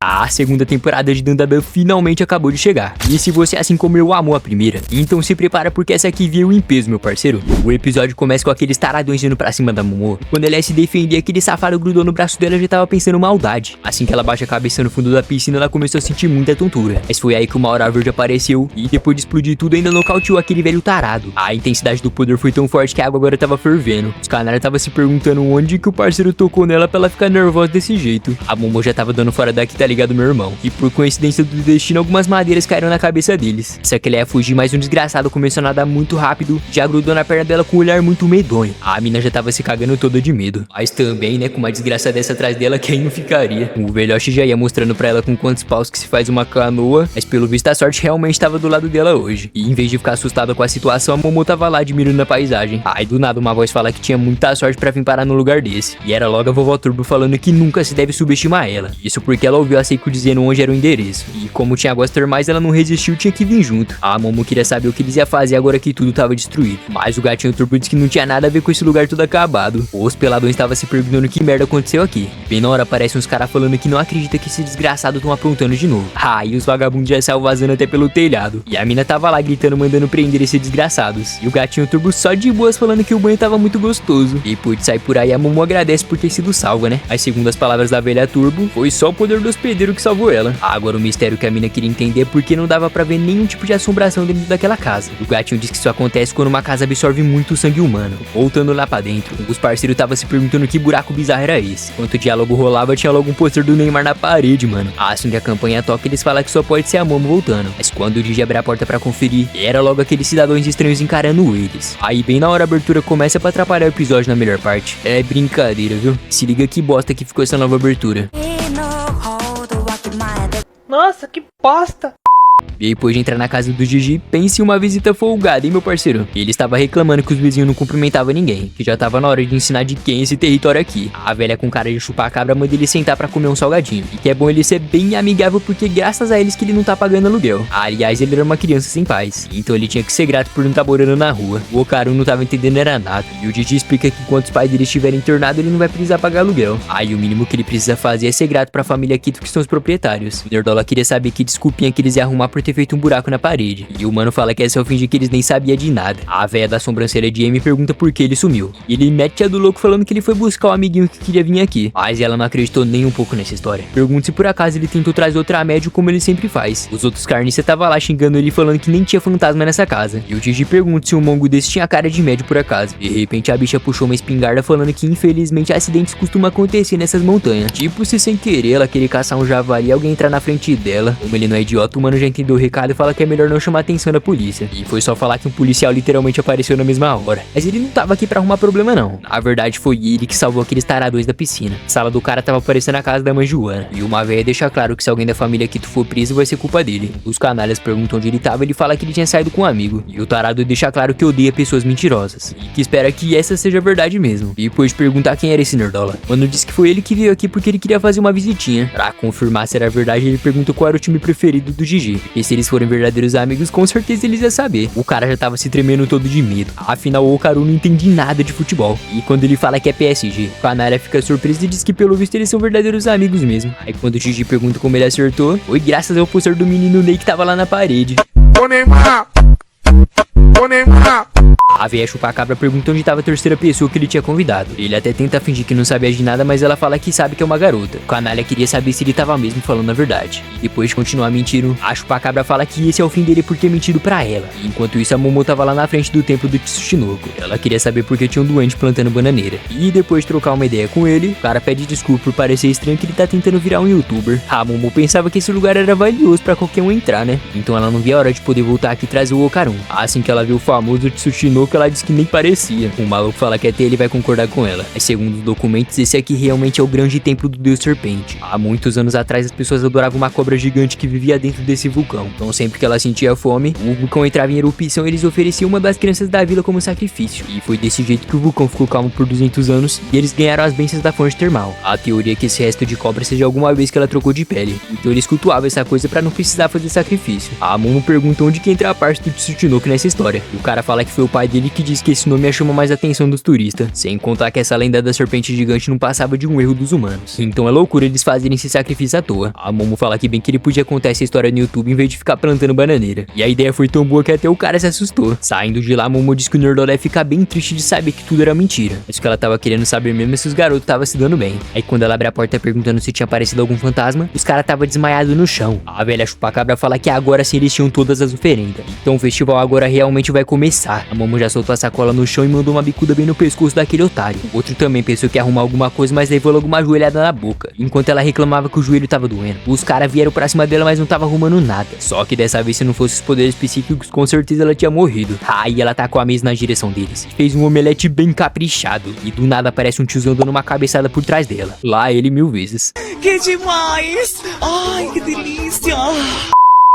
A segunda temporada de Dandadan finalmente acabou de chegar. E se você, assim como eu, amou a primeira, então se prepara porque essa aqui veio em peso, meu parceiro. O episódio começa com aqueles taradões indo pra cima da Momo. Quando ela ia se defender, aquele safado grudou no braço dela e já tava pensando maldade. Assim que ela baixa a cabeça no fundo da piscina, ela começou a sentir muita tontura. Mas foi aí que uma aura verde apareceu e depois de explodir tudo ainda nocauteou aquele velho tarado. A intensidade do poder foi tão forte que a água agora tava fervendo. Os canários tava se perguntando onde que o parceiro tocou nela pra ela ficar nervosa desse jeito. A Momo já tava dando fora daqui, tá ligado, meu irmão? E por coincidência do destino, algumas madeiras caíram na cabeça deles. Só que ele ia fugir, mas um desgraçado começou a nadar muito rápido, já grudou na perna dela com um olhar muito medonho. A mina já tava se cagando toda de medo. Mas também, né, com uma desgraça dessa atrás dela, quem não ficaria? O velhote já ia mostrando pra ela com quantos paus que se faz uma canoa, mas pelo visto a sorte realmente tava do lado dela hoje. E em vez de ficar assustada com a situação, a Momo tava lá admirando a paisagem. Aí do nada uma voz fala que tinha muita sorte pra vir parar no lugar desse. E era logo a vovó Turbo falando que nunca se deve subestimar ela. Isso porque ela ouviu a Seiko dizendo onde era o endereço. E como tinha águas termais, ela não resistiu, tinha que vir junto. A Momo queria saber o que eles iam fazer agora que tudo tava destruído. Mas o gatinho Turbo disse que não tinha nada a ver com esse lugar todo acabado. Os peladões estavam se perguntando que merda aconteceu aqui. Bem na hora aparecem uns caras falando que não acredita que esses desgraçados estão aprontando de novo. E os vagabundos já saiu vazando até pelo telhado. E a mina tava lá gritando, mandando prender esses desgraçados. E o gatinho Turbo só de boas falando que o banho tava muito gostoso. E por sair por aí, a Momo agradece por ter sido salva, né? Mas segundo as palavras da velha Turbo, foi só o poder do hospedeiro que salvou ela. Agora o mistério que a mina queria entender é porque não dava pra ver nenhum tipo de assombração dentro daquela casa. O gatinho diz que isso acontece quando uma casa absorve muito sangue humano. Voltando lá pra dentro, os parceiros estavam se perguntando que buraco bizarro era esse. Enquanto o diálogo rolava, tinha logo um pôster do Neymar na parede, mano. Assim que a campanha toca, eles falam que só pode ser a Momo voltando. Mas quando o Digi abre a porta pra conferir, era logo aqueles cidadãos estranhos encarando eles. Aí bem na hora a abertura começa pra atrapalhar o episódio na melhor parte. É brincadeira, viu? Se liga que bosta que ficou essa nova abertura. Nossa, que bosta! E depois de entrar na casa do Gigi, pense em uma visita folgada, hein, meu parceiro? Ele estava reclamando que os vizinhos não cumprimentavam ninguém, que já tava na hora de ensinar de quem é esse território aqui. A velha com cara de chupar a cabra manda ele sentar pra comer um salgadinho. E que é bom ele ser bem amigável porque graças a eles que ele não tá pagando aluguel. Aliás, ele era uma criança sem pais, então ele tinha que ser grato por não tá morando na rua. O Okaru não tava entendendo era nada. E o Gigi explica que quando os pais dele estiverem internados, ele não vai precisar pagar aluguel. Aí o mínimo que ele precisa fazer é ser grato pra família Kito, que são os proprietários. O Nerdola queria saber que desculpinha que eles iam arrumar por ter feito um buraco na parede. E o mano fala que esse é o fim de que eles nem sabiam de nada. A véia da sobrancelha de Amy pergunta por que ele sumiu. E ele mete a do louco falando que ele foi buscar o amiguinho que queria vir aqui. Mas ela não acreditou nem um pouco nessa história. Pergunta se por acaso ele tentou trazer outra médio como ele sempre faz. Os outros carniças estavam lá xingando ele falando que nem tinha fantasma nessa casa. E o Gigi pergunta se um mongo desse tinha cara de médio por acaso. De repente a bicha puxou uma espingarda falando que infelizmente acidentes costumam acontecer nessas montanhas. Tipo se sem querer ela querer caçar um javali e alguém entrar na frente dela. Como ele não é idiota, o mano já entendeu o recado e fala que é melhor não chamar a atenção da polícia. E foi só falar que um policial literalmente apareceu na mesma hora. Mas ele não tava aqui pra arrumar problema não. Na verdade foi ele que salvou aqueles taradões da piscina. A sala do cara tava parecendo a casa da mãe Joana. E uma véia deixa claro que se alguém da família Kito for preso vai ser culpa dele. Os canalhas perguntam onde ele tava, ele fala que ele tinha saído com um amigo. E o tarado deixa claro que odeia pessoas mentirosas. E que espera que essa seja verdade mesmo. E depois de perguntar quem era esse Nerdola, o mano disse que foi ele que veio aqui porque ele queria fazer uma visitinha. Pra confirmar se era verdade, ele perguntou qual era o time preferido do Gigi. E se eles forem verdadeiros amigos, com certeza eles iam saber. O cara já tava se tremendo todo de medo. Afinal, o Okaru não entende nada de futebol. E quando ele fala que é PSG, o Canalha fica surpreso e diz que pelo visto eles são verdadeiros amigos mesmo. Aí quando o Gigi pergunta como ele acertou, foi graças ao pôster do menino Ney que tava lá na parede. Ô Neymar! Ô Neymar! A véia chupa-cabra pergunta onde tava a terceira pessoa que ele tinha convidado. Ele até tenta fingir que não sabia de nada, mas ela fala que sabe que é uma garota. O canalha queria saber se ele tava mesmo falando a verdade. E depois de continuar mentindo, a chupa-cabra fala que esse é o fim dele por ter mentido pra ela. E enquanto isso, a Momo tava lá na frente do templo do Tsushinoko. Ela queria saber por que tinha um doente plantando bananeira. E depois de trocar uma ideia com ele, o cara pede desculpa por parecer estranho que ele tá tentando virar um youtuber. A Momo pensava que esse lugar era valioso pra qualquer um entrar, né? Então ela não via a hora de poder voltar aqui e trazer o Okaru. Assim que ela viu o famoso Tsushinoko, ela disse que nem parecia. O maluco fala que até ele vai concordar com ela. Mas segundo os documentos, esse aqui realmente é o grande templo do deus serpente. Há muitos anos atrás as pessoas adoravam uma cobra gigante que vivia dentro desse vulcão. Então sempre que ela sentia fome, o vulcão entrava em erupção e eles ofereciam uma das crianças da vila como sacrifício. E foi desse jeito que o vulcão ficou calmo por 200 anos e eles ganharam as bênçãos da fonte termal. A teoria é que esse resto de cobra seja alguma vez que ela trocou de pele. Então eles cultuavam essa coisa pra não precisar fazer sacrifício. A Momo pergunta onde que entra a parte do Tsushinoko nessa história. E o cara fala que foi o pai pai dele que diz que esse nome chama mais a atenção dos turistas, sem contar que essa lenda da serpente gigante não passava de um erro dos humanos. Então é loucura eles fazerem esse sacrifício à toa. A Momo fala que bem que ele podia contar essa história no YouTube em vez de ficar plantando bananeira. E a ideia foi tão boa que até o cara se assustou. Saindo de lá, a Momo diz que o Nerdola ia ficar bem triste de saber que tudo era mentira. Mas o que ela tava querendo saber mesmo é se os garotos estavam se dando bem. Aí quando ela abre a porta perguntando se tinha aparecido algum fantasma, os caras tava desmaiado no chão. A velha chupacabra fala que agora sim eles tinham todas as oferendas. Então o festival agora realmente vai começar. A Momo já soltou a sacola no chão e mandou uma bicuda bem no pescoço daquele otário. O outro também pensou que ia arrumar alguma coisa, mas levou logo uma joelhada na boca. Enquanto ela reclamava que o joelho tava doendo, os caras vieram pra cima dela, mas não tava arrumando nada. Só que dessa vez, se não fosse os poderes psíquicos, com certeza ela tinha morrido. Aí ela tacou a mesa na direção deles. Fez um omelete bem caprichado. E do nada aparece um tiozão dando uma cabeçada por trás dela. Lá ele 1000 vezes. Que demais! Ai, que delícia!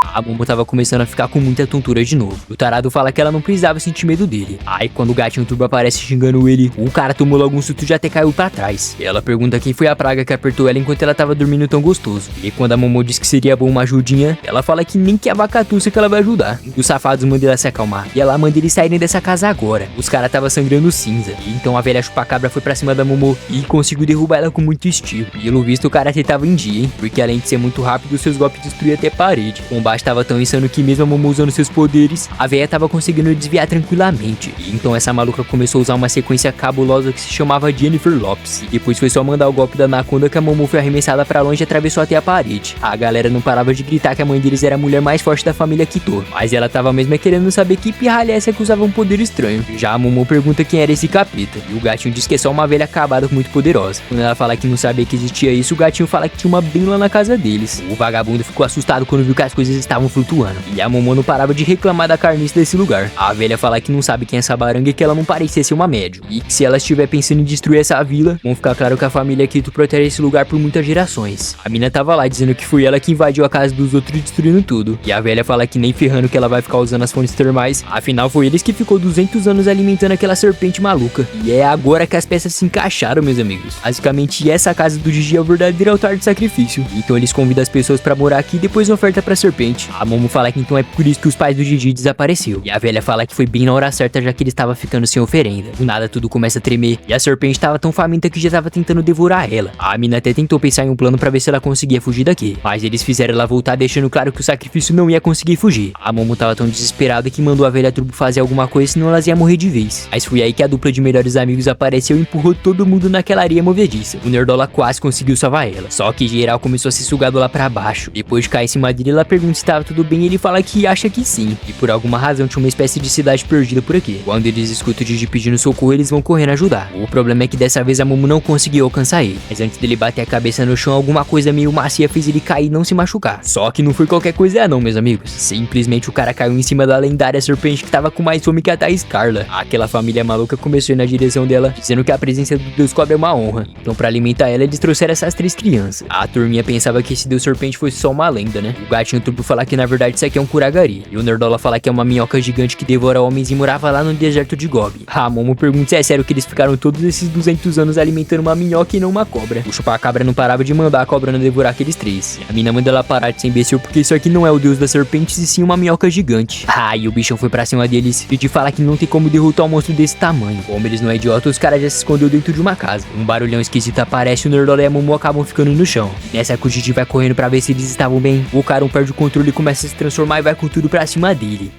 A Momo tava começando a ficar com muita tontura de novo. O tarado fala que ela não precisava sentir medo dele. Aí quando o gatinho turbo aparece xingando ele, o cara tomou logo um susto e já até caiu pra trás. Ela pergunta quem foi a praga que apertou ela enquanto ela tava dormindo tão gostoso. E quando a Momo diz que seria bom uma ajudinha, ela fala que nem que a vacatuça que ela vai ajudar. E os safados mandam ela se acalmar. E ela manda eles saírem dessa casa agora. Os caras tava sangrando cinza. E então a velha chupacabra foi pra cima da Momo e conseguiu derrubar ela com muito estilo. Pelo visto o cara tava em dia, hein? Porque além de ser muito rápido, seus golpes destruíam até parede. O combate tava tão insano que mesmo a Momo usando seus poderes, a velha tava conseguindo desviar tranquilamente. E então essa maluca começou a usar uma sequência cabulosa que se chamava Jennifer Lopes. E depois foi só mandar o golpe da Anaconda que a Momo foi arremessada pra longe e atravessou até a parede. A galera não parava de gritar que a mãe deles era a mulher mais forte da família Quito. Mas ela tava mesmo querendo saber que pirralha é essa que usava um poder estranho. Já a Momo pergunta quem era esse capeta. E o gatinho diz que é só uma velha acabada muito poderosa. Quando ela fala que não sabia que existia isso, o gatinho fala que tinha uma bem lá na casa deles. O vagabundo ficou assustado quando viu que as coisas estavam flutuando. E a Momo não parava de reclamar da carniça desse lugar. A velha fala que não sabe quem é essa baranga e que ela não parecia ser uma médium. E que se ela estiver pensando em destruir essa vila, vão ficar claro que a família Quito protege esse lugar por muitas gerações. A mina tava lá dizendo que foi ela que invadiu a casa dos outros destruindo tudo. E a velha fala que nem ferrando que ela vai ficar usando as fontes termais. Afinal foi eles que ficou 200 anos alimentando aquela serpente maluca. E é agora que as peças se encaixaram, meus amigos. Basicamente essa casa do Gigi é o verdadeiro altar de sacrifício. Então eles convidam as pessoas pra morar aqui e depois oferta pra serpente. A Momo fala que então é por isso que os pais do Gigi desapareceu. E a velha fala que foi bem na hora certa, já que ele estava ficando sem oferenda. Do nada tudo começa a tremer e a serpente tava tão faminta que já tava tentando devorar ela. A mina até tentou pensar em um plano pra ver se ela conseguia fugir daqui, mas eles fizeram ela voltar deixando claro que o sacrifício não ia conseguir fugir. A Momo tava tão desesperada que mandou a velha turbo fazer alguma coisa, senão elas iam morrer de vez. Mas foi aí que a dupla de melhores amigos apareceu e empurrou todo mundo naquela areia movediça. O Nerdola quase conseguiu salvar ela, só que geral começou a ser sugado lá pra baixo. Depois de cair em cima dele, ela pergunta se tava tudo bem e ele fala que acha que sim. E por alguma razão tinha uma espécie de cidade perdida por aqui. Quando eles escutam o Gigi pedindo socorro, eles vão correndo ajudar. O problema é que dessa vez a Momo não conseguiu alcançar ele. Mas antes dele bater a cabeça no chão, alguma coisa meio macia fez ele cair e não se machucar. Só que não foi qualquer coisa não, meus amigos. Simplesmente o cara caiu em cima da lendária serpente que tava com mais fome que a Thaís Carla. Aquela família maluca começou a ir na direção dela, dizendo que a presença do Deus Cobra é uma honra. Então pra alimentar ela, eles trouxeram essas 3 crianças. A turminha pensava que esse Deus Serpente fosse só uma lenda, né? O gatinho turbo fala que na verdade isso aqui é um curagari. E o Nerdola fala que é uma minhoca gigante que devora homens e morava lá no deserto de Gobi. A Momo pergunta se é sério que eles ficaram todos esses 200 anos alimentando uma minhoca e não uma cobra. O chupacabra não parava de mandar a cobra não devorar aqueles 3. A mina manda ela parar de ser imbecil porque isso aqui não é o deus das serpentes e sim uma minhoca gigante. E o bichão foi pra cima deles e de falar que não tem como derrotar um monstro desse tamanho. Como eles não é idiota, os caras já se escondeu dentro de uma casa. Um barulhão esquisito aparece e o Nerdola e a Momo acabam ficando no chão. Nessa que o Gigi vai correndo pra ver se eles estavam bem. O cara perde o controle e começa a se transformar e vai com tudo pra cima dele.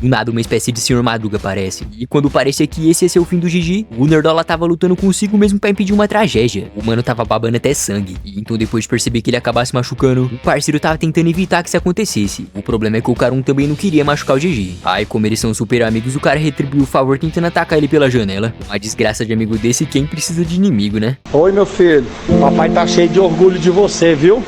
Do nada uma espécie de Senhor Madruga aparece. E quando parecia que esse ia ser o fim do Gigi, o Nerdola tava lutando consigo mesmo pra impedir uma tragédia. O mano tava babando até sangue. E então depois de perceber que ele acabasse machucando, o parceiro tava tentando evitar que isso acontecesse. O problema é que o cara também não queria machucar o Gigi. Aí como eles são super amigos, o cara retribuiu o favor tentando atacar ele pela janela. Uma desgraça de amigo desse, quem precisa de inimigo, né? Oi, meu filho. Papai tá cheio de orgulho de você, viu?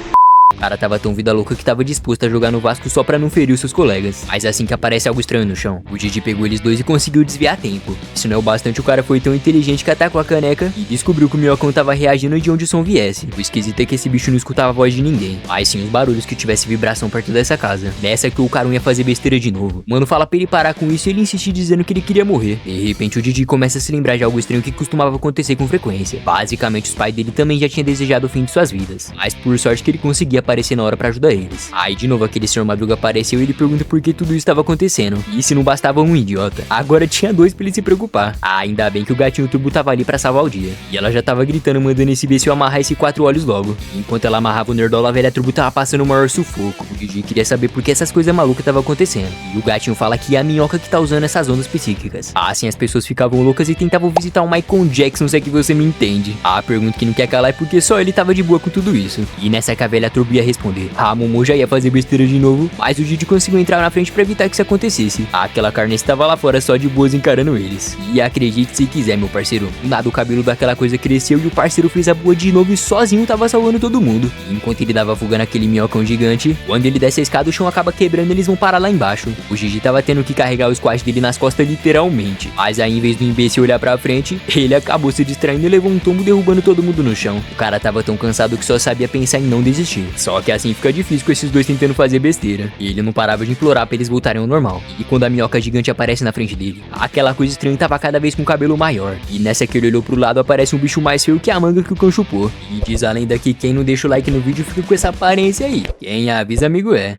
O cara tava tão vida louca que tava disposto a jogar no Vasco só pra não ferir os seus colegas. Mas assim que aparece algo estranho no chão, o Gigi pegou eles dois e conseguiu desviar a tempo. Isso não é o bastante, o cara foi tão inteligente que atacou a caneca e descobriu que o minhocão tava reagindo de onde o som viesse. O esquisito é que esse bicho não escutava a voz de ninguém, mas sim os barulhos que tivesse vibração perto dessa casa. Nessa que o cara ia fazer besteira de novo. Mano fala pra ele parar com isso e ele insiste dizendo que ele queria morrer. De repente o Gigi começa a se lembrar de algo estranho que costumava acontecer com frequência. Basicamente os pais dele também já tinham desejado o fim de suas vidas, mas por sorte que ele conseguia aparecer na hora pra ajudar eles. Aí de novo aquele Sr. Madruga apareceu e ele pergunta por que tudo isso estava acontecendo. E se não bastava um idiota, agora tinha dois pra ele se preocupar. Ainda bem que o gatinho Turbo tava ali pra salvar o dia. E ela já tava gritando, mandando esse imbecil amarrar esse 4 olhos logo. Enquanto ela amarrava o Nerdola, a velha Turbo tava passando o maior sufoco. O Gigi queria saber por que essas coisas malucas estavam acontecendo. E o gatinho fala que é a minhoca que tá usando essas ondas psíquicas. Assim as pessoas ficavam loucas e tentavam visitar o Michael Jackson, se é que você me entende. A pergunta que não quer calar é porque só ele tava de boa com tudo isso. E nessa que a velha Turbo ia responder. A Momo já ia fazer besteira de novo, mas o Gigi conseguiu entrar na frente pra evitar que isso acontecesse. Aquela carne estava lá fora só de boas encarando eles. E acredite se quiser, meu parceiro, nada, o cabelo daquela coisa cresceu e o parceiro fez a boa de novo e sozinho tava salvando todo mundo. E enquanto ele dava fuga naquele minhocão gigante, quando ele desce a escada o chão acaba quebrando e eles vão parar lá embaixo. O Gigi tava tendo que carregar o squat dele nas costas literalmente. Mas aí em vez do imbecil olhar pra frente, ele acabou se distraindo e levou um tombo derrubando todo mundo no chão. O cara tava tão cansado que só sabia pensar em não desistir. Só que assim fica difícil com esses dois tentando fazer besteira. E ele não parava de implorar pra eles voltarem ao normal. E quando a minhoca gigante aparece na frente dele, aquela coisa estranha tava cada vez com o cabelo maior. E nessa que ele olhou pro lado aparece um bicho mais feio que a manga que o cão chupou. E diz a lenda que quem não deixa o like no vídeo fica com essa aparência aí. Quem avisa amigo é.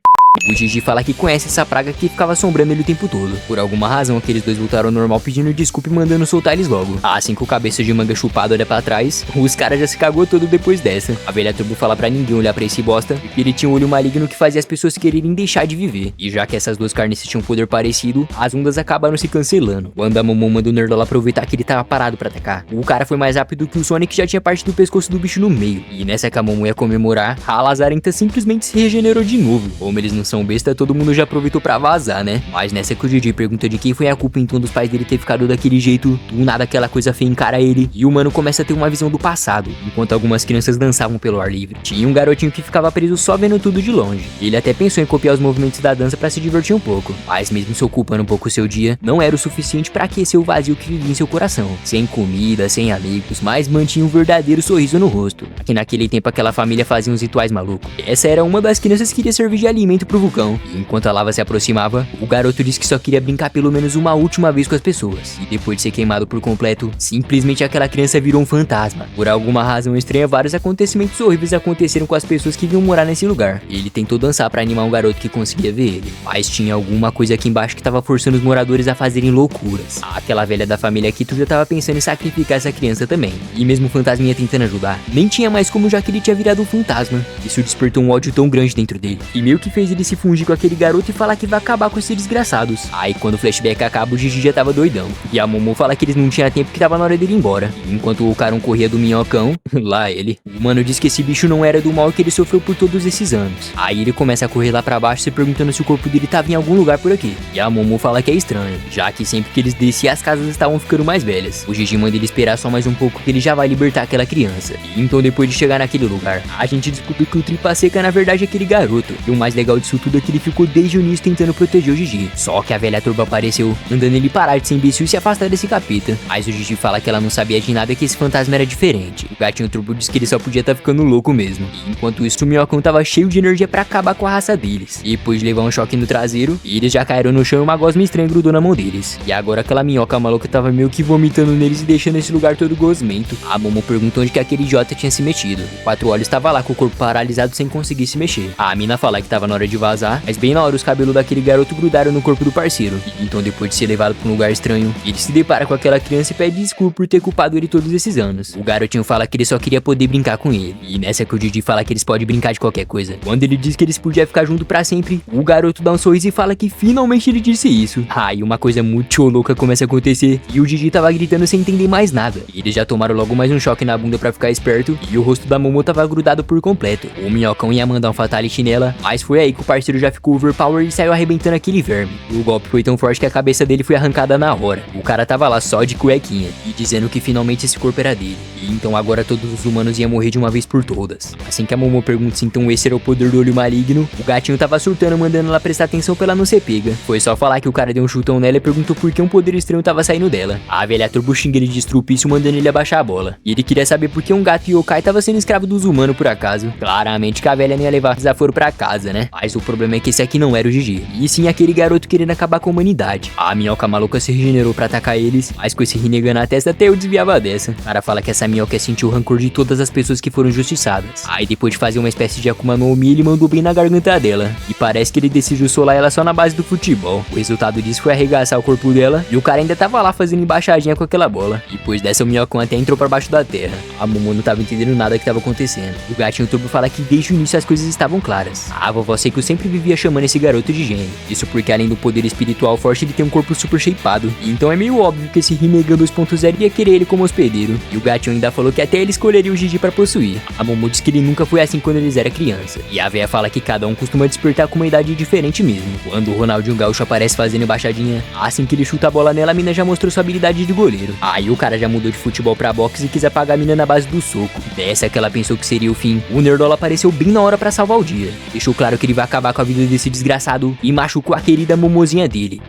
O Gigi fala que conhece essa praga que ficava assombrando ele o tempo todo. Por alguma razão, aqueles dois voltaram ao normal pedindo desculpa e mandando soltar eles logo. Assim que o cabeça de manga chupado olha pra trás, os caras já se cagou todo depois dessa. A velha Turbo fala pra ninguém olhar pra esse bosta, porque ele tinha um olho maligno que fazia as pessoas quererem deixar de viver. E já que essas duas carnes tinham um poder parecido, as ondas acabaram se cancelando. Quando a Momo manda o Nerdola aproveitar que ele tava parado pra atacar, o cara foi mais rápido que o Sonic, já tinha parte do pescoço do bicho no meio. E nessa que a Momo ia comemorar, a Lazarenta simplesmente se regenerou de novo. Como eles não são besta, todo mundo já aproveitou pra vazar, né? Mas nessa que o Gigi pergunta de quem foi a culpa então dos pais dele ter ficado daquele jeito, do nada aquela coisa feia encara ele, e o mano começa a ter uma visão do passado, enquanto algumas crianças dançavam pelo ar livre. Tinha um garotinho que ficava preso só vendo tudo de longe. Ele até pensou em copiar os movimentos da dança pra se divertir um pouco, mas mesmo se ocupando um pouco o seu dia, não era o suficiente pra aquecer o vazio que vivia em seu coração. Sem comida, sem amigos, mas mantinha um verdadeiro sorriso no rosto. Aqui naquele tempo aquela família fazia uns rituais malucos. Essa era uma das crianças que queria servir de alimento pro vulcão. E enquanto a lava se aproximava, o garoto disse que só queria brincar pelo menos uma última vez com as pessoas. E depois de ser queimado por completo, simplesmente aquela criança virou um fantasma. Por alguma razão estranha, vários acontecimentos horríveis aconteceram com as pessoas que vinham morar nesse lugar. Ele tentou dançar pra animar um garoto que conseguia ver ele, mas tinha alguma coisa aqui embaixo que tava forçando os moradores a fazerem loucuras. Aquela velha da família Kito já tava pensando em sacrificar essa criança também. E mesmo o fantasminha tentando ajudar, nem tinha mais como, já que ele tinha virado um fantasma. Isso despertou um ódio tão grande dentro dele, e meio que fez ele se fungir com aquele garoto e falar que vai acabar com esses desgraçados. Aí quando o flashback acaba, o Gigi já tava doidão. E a Momo fala que eles não tinham tempo, que tava na hora dele ir embora. E enquanto o Carão corria do minhocão, lá ele, o mano diz que esse bicho não era do mal que ele sofreu por todos esses anos. Aí ele começa a correr lá pra baixo, se perguntando se o corpo dele tava em algum lugar por aqui. E a Momo fala que é estranho, já que sempre que eles desciam as casas estavam ficando mais velhas. O Gigi manda ele esperar só mais um pouco que ele já vai libertar aquela criança. E então depois de chegar naquele lugar, a gente descobre que o Tripa Seca na verdade é aquele garoto. E o mais legal disso tudo é que ele ficou desde o início tentando proteger o Gigi. Só que a velha Turbo apareceu, mandando ele parar de ser imbecil e se afastar desse capeta. Mas o Gigi fala que ela não sabia de nada, que esse fantasma era diferente. O gatinho Turbo diz que ele só podia estar ficando louco mesmo. E enquanto isso, o minhocão tava cheio de energia pra acabar com a raça deles. E depois de levar um choque no traseiro, eles já caíram no chão e uma gosma estranha grudou na mão deles. E agora aquela minhoca maluca tava meio que vomitando neles e deixando esse lugar todo gosmento. A Momo perguntou onde que aquele idiota tinha se metido. O 4 olhos tava lá com o corpo paralisado sem conseguir se mexer. A mina fala que tava na hora de vazar, mas bem na hora os cabelos daquele garoto grudaram no corpo do parceiro. E então depois de ser levado pra um lugar estranho, ele se depara com aquela criança e pede desculpa por ter culpado ele todos esses anos. O garotinho fala que ele só queria poder brincar com ele. E nessa que o Didi fala que eles podem brincar de qualquer coisa. Quando ele diz que eles podiam ficar junto pra sempre, o garoto dá um sorriso e fala que finalmente ele disse isso. Aí uma coisa muito louca começa a acontecer e o Didi tava gritando sem entender mais nada. E eles já tomaram logo mais um choque na bunda pra ficar esperto e o rosto da Momo tava grudado por completo. O minhocão ia mandar um fatality nela, mas foi aí que o parceiro já ficou overpower e saiu arrebentando aquele verme. O golpe foi tão forte que a cabeça dele foi arrancada na hora. O cara tava lá só de cuequinha e dizendo que finalmente esse corpo era dele. E então agora todos os humanos iam morrer de uma vez por todas. Assim que a Momo pergunta se então esse era o poder do olho maligno, o gatinho tava surtando, mandando ela prestar atenção pra ela não ser pega. Foi só falar que o cara deu um chutão nela e perguntou por que um poder estranho tava saindo dela. A velha Turbo xinga ele de estrupício, mandando ele abaixar a bola. E ele queria saber por que um gato yokai tava sendo escravo dos humanos por acaso. Claramente que a velha nem ia levar desaforo pra casa, né? Mas Mas o problema é que esse aqui não era o Gigi, e sim aquele garoto querendo acabar com a humanidade. A minhoca maluca se regenerou pra atacar eles, mas com esse Rinnegan na testa até eu desviava dessa. O cara fala que essa minhoca sentiu o rancor de todas as pessoas que foram justiçadas. Aí depois de fazer uma espécie de Akuma no Mi, ele mandou bem na garganta dela. E parece que ele decidiu solar ela só na base do futebol. O resultado disso foi arregaçar o corpo dela, e o cara ainda tava lá fazendo embaixadinha com aquela bola. Depois dessa, o minhocão até entrou pra baixo da terra. A Momo não tava entendendo nada que tava acontecendo. O gatinho Turbo fala que desde o início as coisas estavam claras. A vovó Seiko sempre vivia chamando esse garoto de gênio. Isso porque além do poder espiritual forte, ele tem um corpo super shapeado. E então é meio óbvio que esse Rinnegan 2.0 ia querer ele como hospedeiro. E o gatinho ainda falou que até ele escolheria o Gigi pra possuir. A Momo diz que ele nunca foi assim quando eles eram criança. E a véia fala que cada um costuma despertar com uma idade diferente mesmo. Quando o Ronaldinho Gaúcho aparece fazendo embaixadinha, assim que ele chuta a bola nela, a mina já mostrou sua habilidade de goleiro. Aí o cara já mudou de futebol pra boxe e quis apagar a mina na base do soco. Dessa que ela pensou que seria o fim, o Nerdola apareceu bem na hora pra salvar o dia. Deixou claro que ele vai acabar com a vida desse desgraçado e machucou a querida momozinha dele.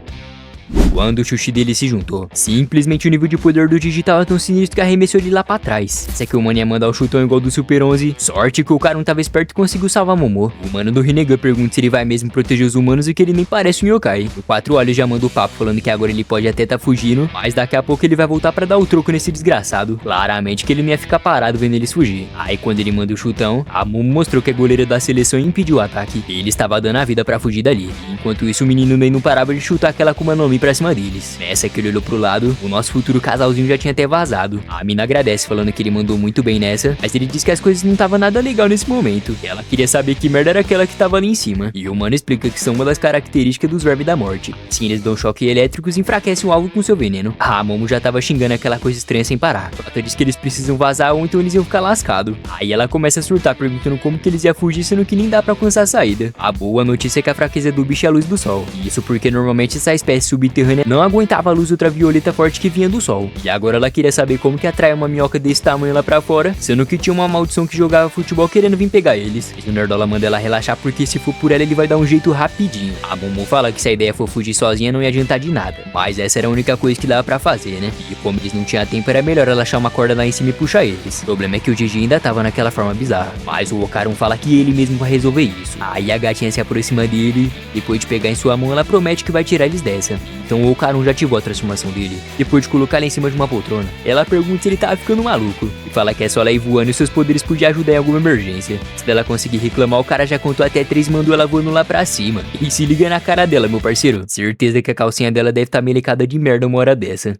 Quando o Xuxi dele se juntou, simplesmente o nível de poder do Gigi tava tão sinistro que arremessou ele lá pra trás. Se é que o mano ia mandar o chutão igual do Super 11, sorte que o cara não tava esperto e conseguiu salvar a Momo. O mano do Rinnegan pergunta se ele vai mesmo proteger os humanos e que ele nem parece um yokai. O Quatro Olhos já manda o papo falando que agora ele pode até tá fugindo, mas daqui a pouco ele vai voltar pra dar o troco nesse desgraçado. Claramente que ele não ia ficar parado vendo eles fugir. Aí quando ele manda o chutão, a Momo mostrou que é goleira da seleção e impediu o ataque. Ele estava dando a vida pra fugir dali. Enquanto isso, o menino nem não parava de chutar aquela Akuma no Mi pra cima deles. Nessa que ele olhou pro lado, o nosso futuro casalzinho já tinha até vazado. A mina agradece falando que ele mandou muito bem nessa, mas ele disse que as coisas não estavam nada legal nesse momento. Ela queria saber que merda era aquela que tava ali em cima. E o mano explica que são uma das características dos vermes da morte. Sim, eles dão choque elétricos e enfraquecem o alvo com seu veneno. A Momo já tava xingando aquela coisa estranha sem parar. Ela diz que eles precisam vazar ou então eles iam ficar lascados. Aí ela começa a surtar perguntando como que eles iam fugir sendo que nem dá pra alcançar a saída. A boa notícia é que a fraqueza do bicho é a luz do sol. Isso porque normalmente essa espécie subterrânea não aguentava a luz ultravioleta forte que vinha do sol. E agora ela queria saber como que atrai uma minhoca desse tamanho lá pra fora, sendo que tinha uma maldição que jogava futebol querendo vir pegar eles. E o Nerdola manda ela relaxar porque se for por ela ele vai dar um jeito rapidinho. A Momo fala que se a ideia for fugir sozinha não ia adiantar de nada, mas essa era a única coisa que dava pra fazer, né? E como eles não tinham tempo, era melhor ela achar uma corda lá em cima e puxar eles. O problema é que o Gigi ainda tava naquela forma bizarra, mas o Okarun fala que ele mesmo vai resolver isso. Aí a gatinha se aproxima dele, depois de pegar em sua mão ela promete que vai tirar eles dessa. Então o Okarun já ativou a transformação dele. Depois de colocar ele em cima de uma poltrona, ela pergunta se ele tava ficando maluco e fala que é só ela ir voando e seus poderes podiam ajudar em alguma emergência. Se ela conseguir reclamar, o cara já contou até 3 e mandou ela voando lá pra cima. E se liga na cara dela, meu parceiro. Certeza que a calcinha dela deve estar melecada de merda uma hora dessa.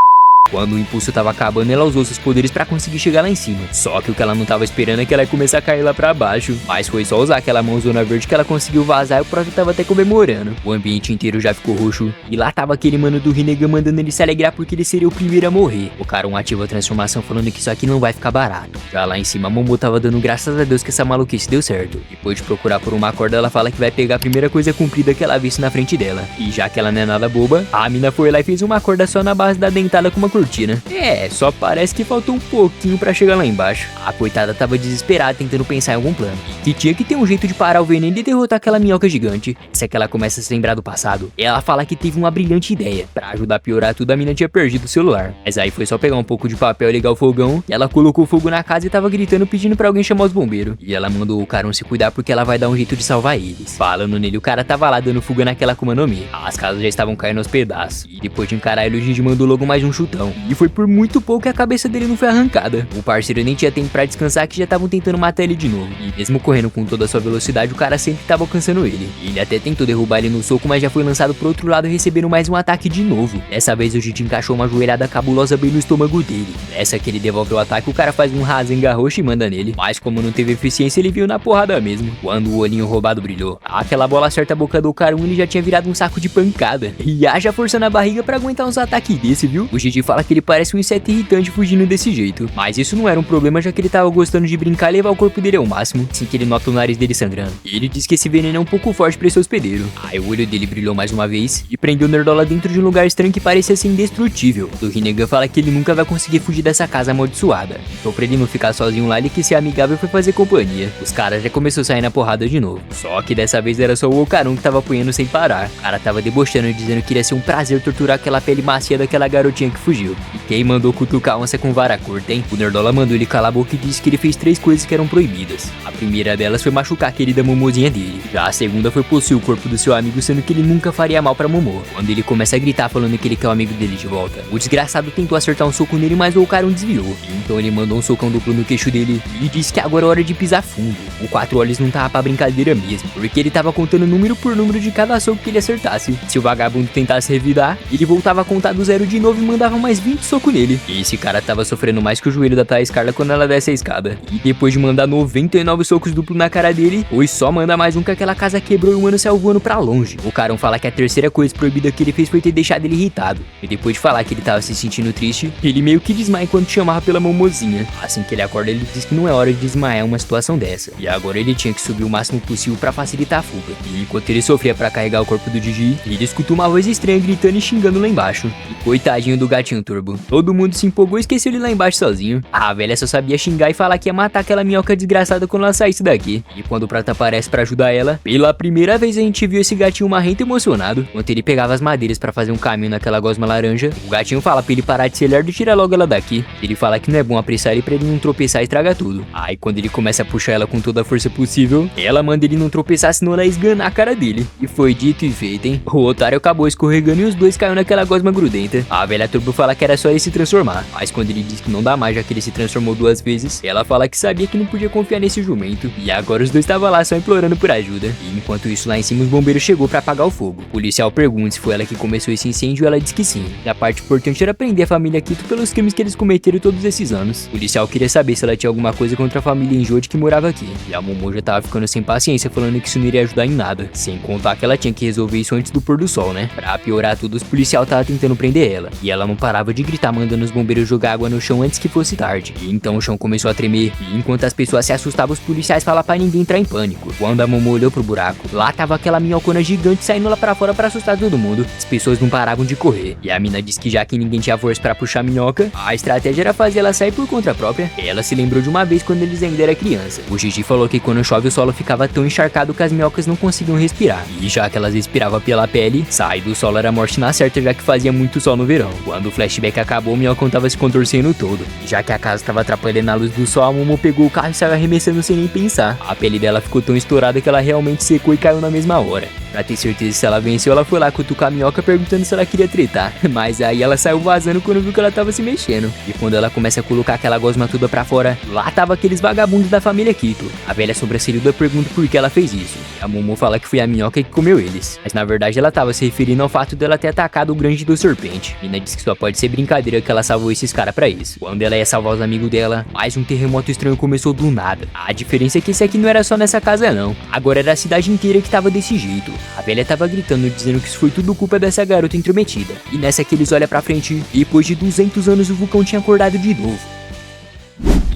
Quando o impulso tava acabando, ela usou seus poderes pra conseguir chegar lá em cima. Só que o que ela não tava esperando é que ela ia começar a cair lá pra baixo. Mas foi só usar aquela mãozona verde que ela conseguiu vazar e o Prof tava até comemorando. O ambiente inteiro já ficou roxo. E lá tava aquele mano do Rinnegan mandando ele se alegrar porque ele seria o primeiro a morrer. O cara ativa a transformação falando que isso aqui não vai ficar barato. Já lá em cima, a Momo tava dando graças a Deus que essa maluquice deu certo. Depois de procurar por uma corda, ela fala que vai pegar a primeira coisa comprida que ela visse na frente dela. E já que ela não é nada boba, a mina foi lá e fez uma corda só na base da dentada com uma cortina. Só parece que faltou um pouquinho pra chegar lá embaixo. A coitada tava desesperada tentando pensar em algum plano. Que tinha que ter um jeito de parar o veneno e derrotar aquela minhoca gigante. Se é que ela começa a se lembrar do passado, ela fala que teve uma brilhante ideia. Pra ajudar a piorar tudo, a mina tinha perdido o celular. Mas aí foi só pegar um pouco de papel e ligar o fogão. E ela colocou fogo na casa e tava gritando pedindo pra alguém chamar os bombeiros. E ela mandou o Karun se cuidar porque ela vai dar um jeito de salvar eles. Falando nele, o cara tava lá dando fuga naquela Akuma no Mi. As casas já estavam caindo aos pedaços. E depois de encarar ele, o Gigi mandou logo mais um chutão. E foi por muito pouco que a cabeça dele não foi arrancada. O parceiro nem tinha tempo pra descansar que já estavam tentando matar ele de novo. E mesmo correndo com toda a sua velocidade, o cara sempre tava alcançando ele. Ele até tentou derrubar ele no soco, mas já foi lançado pro outro lado recebendo mais um ataque de novo. Dessa vez o Gigi encaixou uma joelhada cabulosa bem no estômago dele. Nessa que ele devolve o ataque, o cara faz um Rasengan roxo e manda nele. Mas como não teve eficiência, ele viu na porrada mesmo. Quando o olhinho roubado brilhou, aquela bola acerta a boca do Karun, ele já tinha virado um saco de pancada. E haja força na barriga pra aguentar uns ataques desse, viu? O Gigi fala que ele parece um inseto irritante fugindo desse jeito, mas isso não era um problema já que ele tava gostando de brincar e levar o corpo dele ao máximo, assim que ele nota o nariz dele sangrando. E ele diz que esse veneno é um pouco forte pra esse hospedeiro. Aí o olho dele brilhou mais uma vez e prendeu o Nerdola dentro de um lugar estranho que parecia ser indestrutível. O Rinnegan fala que ele nunca vai conseguir fugir dessa casa amaldiçoada, então pra ele não ficar sozinho lá, ele quis ser amigável e foi fazer companhia. Os caras já começou a sair na porrada de novo, só que dessa vez era só o Okarun que tava apanhando sem parar. O cara tava debochando e dizendo que iria ser um prazer torturar aquela pele macia daquela garotinha que fugiu. fugiu. E quem mandou cutucar a onça com vara curta, hein? O Nerdola mandou ele calar a boca e disse que ele fez 3 coisas que eram proibidas. A primeira delas foi machucar a querida Momozinha dele. Já a segunda foi possuir o corpo do seu amigo, sendo que ele nunca faria mal pra Momo. Quando ele começa a gritar falando que ele quer o amigo dele de volta, o desgraçado tentou acertar um soco nele, mas o cara desviou. Então ele mandou um socão duplo no queixo dele e disse que agora é hora de pisar fundo. O 4 olhos não tava pra brincadeira mesmo, porque ele tava contando número por número de cada soco que ele acertasse. Se o vagabundo tentasse revidar, ele voltava a contar do zero de novo e mandava mais 20 socos nele. E esse cara tava sofrendo mais que o joelho da Thaís Carla quando ela desce a escada. E depois de mandar 99 socos duplo na cara dele, hoje só manda mais um que aquela casa quebrou e o mano saiu voando pra longe. O Carão fala que a terceira coisa proibida que ele fez foi ter deixado ele irritado. E depois de falar que ele tava se sentindo triste, ele meio que desmaia quando chamava pela Momozinha. Assim que ele acorda, ele diz que não é hora de desmaiar uma situação dessa. E agora ele tinha que subir o máximo possível pra facilitar a fuga. E enquanto ele sofria pra carregar o corpo do Didi, ele escutou uma voz estranha gritando e xingando lá embaixo. E coitadinho do gatinho Turbo. Todo mundo se empolgou e esqueceu ele lá embaixo sozinho. A velha só sabia xingar e falar que ia matar aquela minhoca desgraçada quando ela saísse daqui. E quando o Prata aparece pra ajudar ela, pela primeira vez a gente viu esse gatinho marrento e emocionado. Enquanto ele pegava as madeiras pra fazer um caminho naquela gosma laranja, o gatinho fala pra ele parar de ser lerdo e tirar logo ela daqui. Ele fala que não é bom apressar ele pra ele não tropeçar e estragar tudo. Aí quando ele começa a puxar ela com toda a força possível, ela manda ele não tropeçar, senão ela esganar a cara dele. E foi dito e feito, hein? O otário acabou escorregando e os dois caiu naquela gosma grudenta. A velha Turbo fala que era só ele se transformar, mas quando ele diz que não dá mais já que ele se transformou 2 vezes, ela fala que sabia que não podia confiar nesse jumento. E agora os dois estavam lá só implorando por ajuda. E enquanto isso lá em cima os bombeiros chegou pra apagar o fogo. O policial pergunta se foi ela que começou esse incêndio e ela diz que sim. E a parte importante era prender a família Quito pelos crimes que eles cometeram todos esses anos. O policial queria saber se ela tinha alguma coisa contra a família Enjode que morava aqui. E a Momo já tava ficando sem paciência, falando que isso não iria ajudar em nada. Sem contar que ela tinha que resolver isso antes do pôr do sol, né? Pra piorar tudo, os policial tava tentando prender ela. E ela não parava de gritar, mandando os bombeiros jogar água no chão antes que fosse tarde. E então o chão começou a tremer. E enquanto as pessoas se assustavam, os policiais falavam pra ninguém entrar em pânico. Quando a Momo olhou pro buraco, lá tava aquela minhocona gigante saindo lá pra fora pra assustar todo mundo. As pessoas não paravam de correr. E a mina disse que já que ninguém tinha força pra puxar a minhoca, a estratégia era fazer ela sair por conta própria. Ela se lembrou de uma vez quando eles ainda eram criança. O Gigi falou que quando chove o solo ficava tão encharcado que as minhocas não conseguiam respirar. E já que elas respiravam pela pele, sair do solo era morte na certa, já que fazia muito sol no verão. Quando o flashback acabou, o minhocão tava se contorcendo todo. E já que a casa tava atrapalhando a luz do sol, a Momo pegou o carro e saiu arremessando sem nem pensar. A pele dela ficou tão estourada que ela realmente secou e caiu na mesma hora. Pra ter certeza se ela venceu, ela foi lá cutucar a minhoca perguntando se ela queria tretar. Mas aí ela saiu vazando quando viu que ela tava se mexendo. E quando ela começa a colocar aquela gosma toda pra fora, lá tava aqueles vagabundos da família Quito. A velha sobrancelhuda pergunta por que ela fez isso. A Momo fala que foi a minhoca que comeu eles. Mas na verdade ela tava se referindo ao fato dela ter atacado o grande do serpente. Mina diz que só pode ser brincadeira que ela salvou esses caras pra isso. Quando ela ia salvar os amigos dela, mais um terremoto estranho começou do nada. A diferença é que esse aqui não era só nessa casa não. Agora era a cidade inteira que tava desse jeito. A velha tava gritando, dizendo que isso foi tudo culpa dessa garota intrometida. E nessa que eles olham pra frente, depois de 200 anos o vulcão tinha acordado de novo.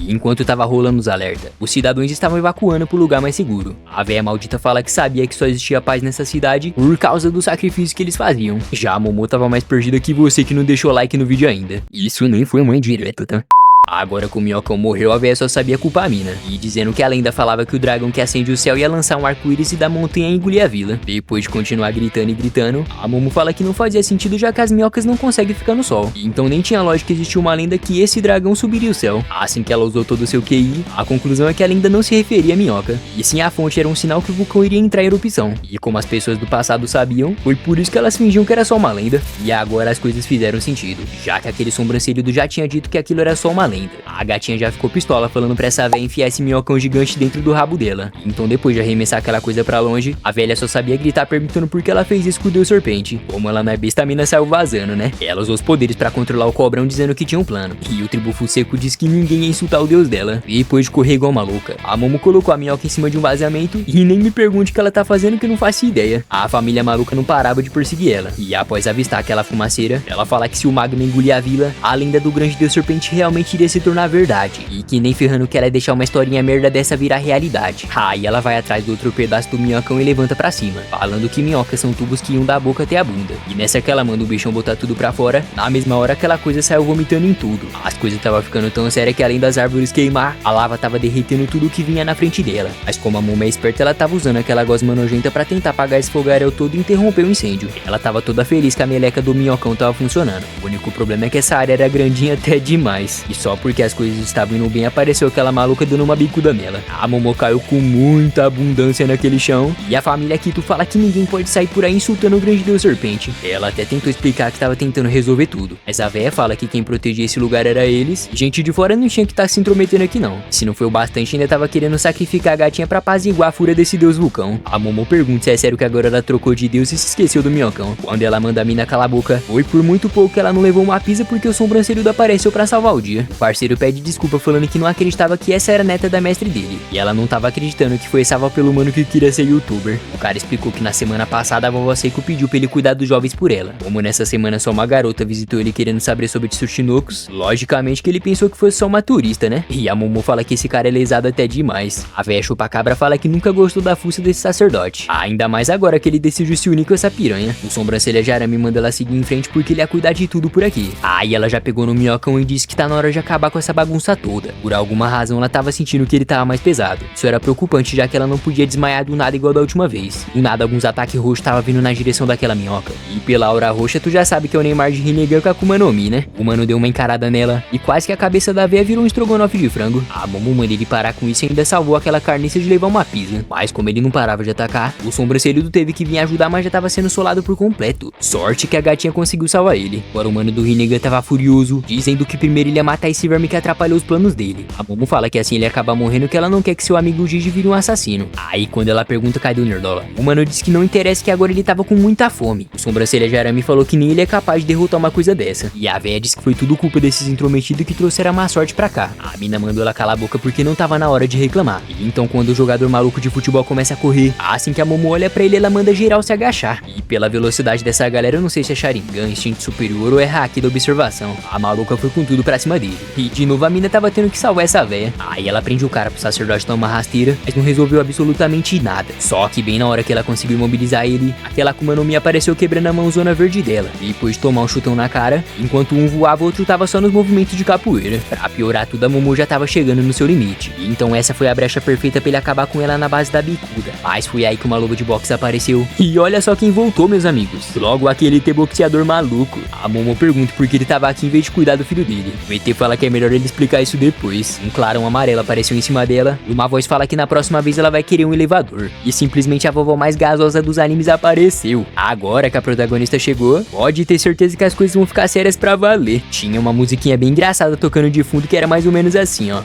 E enquanto tava rolando os alertas, os cidadãos estavam evacuando pro lugar mais seguro. A véia maldita fala que sabia que só existia paz nessa cidade por causa do sacrifício que eles faziam. Já a Momo tava mais perdida que você que não deixou like no vídeo ainda. Isso nem foi uma indireta, tá? Agora que o minhocão morreu, a véia só sabia culpar a mina. E dizendo que a lenda falava que o dragão que acende o céu ia lançar um arco-íris e da montanha ia engolir a vila. Depois de continuar gritando e gritando, a Momo fala que não fazia sentido já que as minhocas não conseguem ficar no sol. E então nem tinha lógica existir uma lenda que esse dragão subiria o céu. Assim que ela usou todo o seu QI, a conclusão é que a lenda não se referia à minhoca. E sim a fonte era um sinal que o vulcão iria entrar em erupção. E como as pessoas do passado sabiam, foi por isso que elas fingiam que era só uma lenda. E agora as coisas fizeram sentido, já que aquele sobrancelhudo já tinha dito que aquilo era só uma lenda. A gatinha já ficou pistola falando pra essa véia enfiar esse minhocão gigante dentro do rabo dela. Então depois de arremessar aquela coisa pra longe, a velha só sabia gritar perguntando por que ela fez isso com o Deus Serpente. Como ela não é besta, a mina saiu vazando, né? Ela usou os poderes pra controlar o cobrão dizendo que tinha um plano. E o Tribufu Seco disse que ninguém ia insultar o deus dela. E depois de correr igual uma louca, a Momo colocou a minhoca em cima de um vazamento e nem me pergunte o que ela tá fazendo que eu não faço ideia. A família maluca não parava de perseguir ela. E após avistar aquela fumaceira, ela fala que se o Magma engolir a vila, a lenda do grande Deus Serpente realmente iria se tornar verdade. E que nem ferrando que ela ia deixar uma historinha merda dessa virar realidade. Aí ela vai atrás do outro pedaço do minhocão e levanta pra cima, falando que minhocas são tubos que iam da boca até a bunda. E nessa que ela manda o bichão botar tudo pra fora, na mesma hora aquela coisa saiu vomitando em tudo. As coisas tava ficando tão séria que além das árvores queimar, a lava tava derretendo tudo que vinha na frente dela. Mas como a Momo é esperta, ela tava usando aquela gosma nojenta pra tentar apagar esse fogaréu todo e interromper o incêndio. Ela tava toda feliz que a meleca do minhocão tava funcionando. O único problema é que essa área era grandinha até demais. E só porque as coisas estavam indo bem, apareceu aquela maluca dando uma bicuda nela. A Momo caiu com muita abundância naquele chão. E a família Kito fala que ninguém pode sair por aí insultando o grande deus serpente. Ela até tentou explicar que tava tentando resolver tudo. Mas a véia fala que quem protegia esse lugar era eles. E gente de fora não tinha que estar se intrometendo aqui não. Se não foi o bastante, ainda tava querendo sacrificar a gatinha pra apaziguar a fúria desse deus vulcão. A Momo pergunta se é sério que agora ela trocou de deus e se esqueceu do minhocão. Quando ela manda a mina calar a boca, foi por muito pouco que ela não levou uma pisa porque o sobrancelhudo apareceu pra salvar o dia. O parceiro pede desculpa falando que não acreditava que essa era a neta da mestre dele. E ela não tava acreditando que foi salva pelo mano que queria ser youtuber. O cara explicou que na semana passada a vovó Seiko pediu pra ele cuidar dos jovens por ela. Como nessa semana só uma garota visitou ele querendo saber sobre Tsuchinokos, logicamente que ele pensou que fosse só uma turista, né? E a Momo fala que esse cara é lesado até demais. A véia chupa-cabra fala que nunca gostou da fuça desse sacerdote. Ainda mais agora que ele decidiu se unir com essa piranha. O sobrancelha de arame manda ela seguir em frente porque ele ia cuidar de tudo por aqui. Aí ela já pegou no minhocão e disse que tá na hora de acabar com essa bagunça toda. Por alguma razão ela tava sentindo que ele tava mais pesado. Isso era preocupante já que ela não podia desmaiar do nada igual da última vez. Do nada alguns ataques roxos tava vindo na direção daquela minhoca. E pela aura roxa tu já sabe que é o Neymar de Rinnegan com a Akuma no Mi, né? O mano deu uma encarada nela e quase que a cabeça da véia virou um estrogonofe de frango. A Momo manda ele parar com isso e ainda salvou aquela carniça de levar uma pisa. Mas como ele não parava de atacar, o sobrancelhudo teve que vir ajudar, mas já tava sendo solado por completo. Sorte que a gatinha conseguiu salvar ele. Agora o mano do Rinnegan tava furioso, dizendo que primeiro ele ia matar esse verme que atrapalhou os planos dele. A Momo fala que assim ele acaba morrendo, que ela não quer que seu amigo Gigi vire um assassino. Aí quando ela pergunta cadê o Nerdola, o mano diz que não interessa, que agora ele tava com muita fome. O sobrancelha de arame falou que nem ele é capaz de derrotar uma coisa dessa. E a véia diz que foi tudo culpa desses intrometidos que trouxeram a má sorte pra cá. A mina mandou ela calar a boca porque não tava na hora de reclamar. E então quando o jogador maluco de futebol começa a correr, assim que a Momo olha pra ele, ela manda geral se agachar. E pela velocidade dessa galera, eu não sei se é Sharingan, instinto superior ou é hack da observação. A maluca foi com tudo pra cima dele. E de novo a mina tava tendo que salvar essa véia. Aí ela prende o cara pro sacerdote dar uma rasteira, mas não resolveu absolutamente nada. Só que bem na hora que ela conseguiu imobilizar ele, aquela Akuma no Mi apareceu quebrando a mãozona verde dela. Depois de tomar um chutão na cara, enquanto um voava, o outro tava só nos movimentos de capoeira. Pra piorar tudo, a Momo já tava chegando no seu limite. E então essa foi a brecha perfeita pra ele acabar com ela na base da bicuda. Mas foi aí que uma luva de boxe apareceu. E olha só quem voltou, meus amigos. Logo aquele boxeador maluco. A Momo pergunta por que ele tava aqui em vez de cuidar do filho dele. O ET fala que é melhor ele explicar isso depois. Um clarão amarelo apareceu em cima dela. E uma voz fala que na próxima vez ela vai querer um elevador. E simplesmente a vovó mais gasosa dos animes apareceu. Agora que a protagonista chegou, pode ter certeza que as coisas vão ficar sérias pra valer. Tinha uma musiquinha bem engraçada tocando de fundo que era mais ou menos assim, ó.